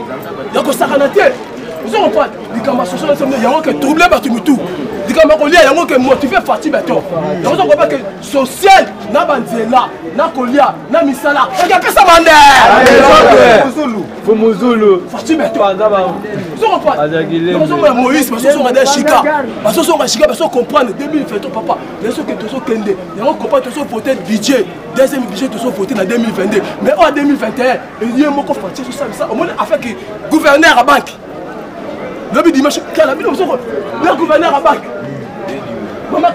yako sakanaté vous en comprenez les campagnes sociales il y a que troubler batumutu les campagnes il y a que motiver Fati Beto vous en comprenez que social na banzela na kolia na misala regardez ça bande
Fumuzulu
Fati Beto vous en comprenez vous en Moïse parce que sont des chika parce que sont chika parce que comprendre 2023 papa les ceux que tous sont kende et on comprend tous sont voter budget deuxième budget tous sont voter en 2022 mais en 2021 il y a moko Fati sur ça au moins afin que gouverneur à banque le dimanche quand le gouverneur à banque Maman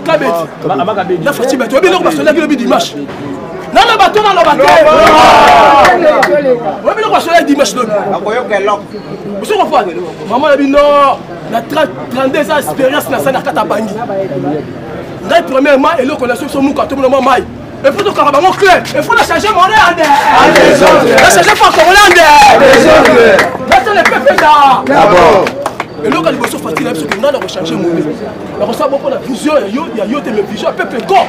Kabeti la Fati Beto bien parce que là le dimanche non le bateau dans le bateau oui mais parce que là dimanche vous comprenez maman a dit non la 32 ans expérience na sana kata bangi dans premièrement et le connaissance sur muka tout le monde mai il faut que bango clair il faut la changer monnaie la changer pas congolais là le peuple d'abord et là quand il faut Fati là parce que on a changer monnaie la reçoit beaucoup la vision il y a mes vision peuple corps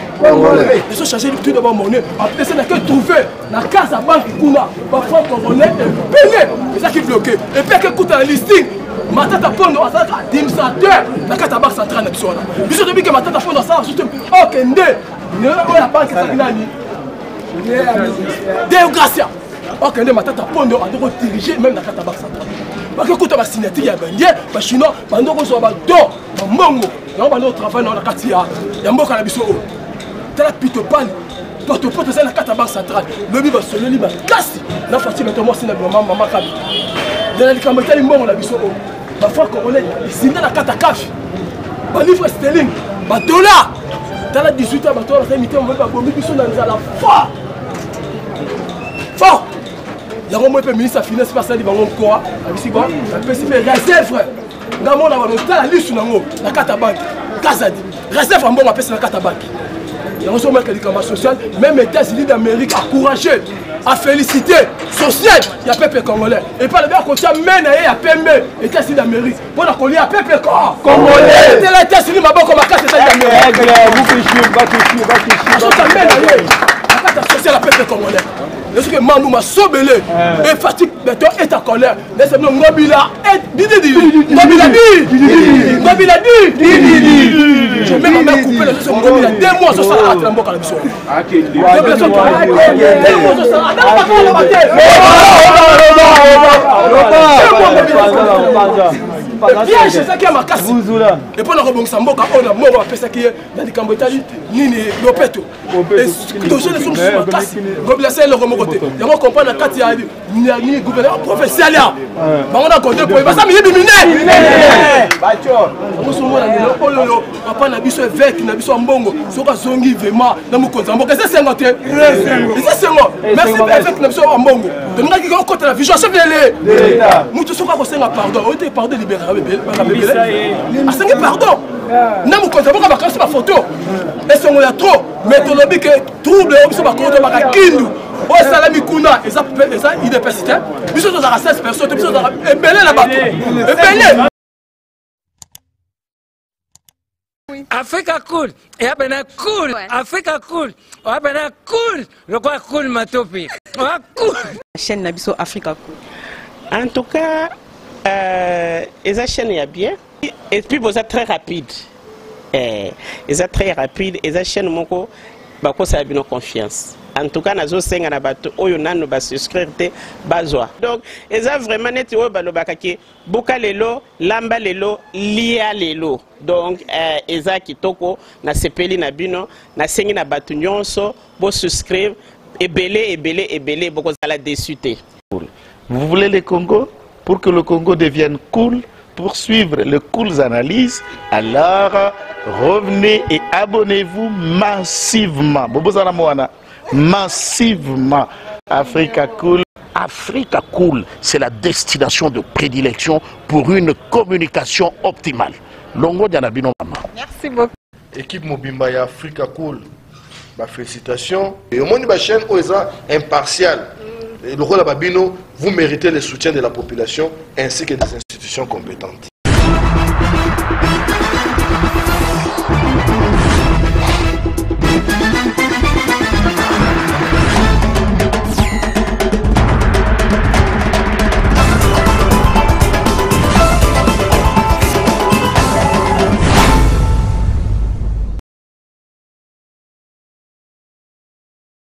il faut changer tout d'abord monnaie après c'est que trouver la case à banque kuna ba franc congolais payer c'est ça qui bloqué et puis que coûte un listing matata pondo azaka administrateur la carte banque centrale na biso na biso depuis que matata pondo ça juste okende la banque ça nani déocratie okende matata pondo a de diriger même la carte banque centrale parce que quand on a signé il y a ben chinois bando ko so ba do ba mongo na ba no travail na kati ya mboka na biso tala pito pan porte ça la carte banque centrale le bi ba solo li ba kasi na Fati Beto moi c'est na maman kabi dans les caméras les mongo na biso ba fois congolais ici na carte cash ba livre sterling ba dollar tala 18 ans ba to la imité on va ba bombi biso na la fort fort il y a un moment ministre de la finance qui va quoi ici quoi réserve dans mon la liste la carte banque réserve en bon la carte banque il y a un moment que les social même les États-Unis d'Amérique encouragé à féliciter social il y a peuple congolais et pas le bien côté mène à PMB États-Unis d'Amérique pour la coller à peuple congolais les États-Unis ma banque ma carte États-Unis d'Amérique social à peuple congolais. Est-ce que Mandou m'a sobelé et Fati Beto est en colère? Laissez nous Ngobila et Ngobila dit. Je mets ma main coupée là sur Ngobila 2 mois sur ça à la mboka la biso. Piège c'est ça qui a ma casse. Et pour la rebondir mboka on a mort après ça qui est dans les Cambodge nini lopeto. Et tous les sont sur ma casse. Ngobila c'est le côté. Il y a comprendre la carte ni gouverneur provincial là. Ba on a compté pour ça mais bimine. Bacho. On se voit là ololo papa na biso évêque na biso mbongo soka zongi vraiment na mukonza mboka c'est 50. C'est 50. Merci évêque na biso mbongo. Donc on a côté la vision chef de l'État. Mutu soka ko senga pardon. On était pardon libéré à 5 pardon. Na mukonza mboka ba kasi ba photo. Et son ya trop mais to lobi que trouble biso ba ko to ba kindu. Oh, salami kuna, et ça, il est persisté. Nous sommes à 16 personnes, nous sommes à ébélé là-bas. Ébélé.
Africa cool, et après cool, Africa cool, après cool, le quoi cool matopi, cool.
Chaîne Nabiso Africa cool.
En tout cas, les chaînes y a bien, et puis vous êtes très rapide. Ils êtes très rapide, et les chaînes moko, bako ça a bien confiance. En tout cas, nazo senga na bato oyo nanu ba souscrire te bazwa. Donc, eza vraiment neti oyo balobaka ke buka lelo, lamba lelo, lia lelo. Donc, eza kitoko na sepeli na bino, na sengi na bato nyonso bo souscrire ebele boko zala déçu te.
Vous voulez le Congo pour que le Congo devienne cool, pour suivre les cool analyses, alors revenez et abonnez-vous massivement. Bobozala moana. Massivement. Africa Cool. Africa Cool, c'est la destination de prédilection pour une communication optimale. Longo Dianabino Mama.
Merci beaucoup.
Équipe Mobimba et Africa Cool. Félicitations. Et au moins, une chaîne où ils sont impartial. le rôle à Babino, vous méritez le soutien de la population ainsi que des institutions compétentes.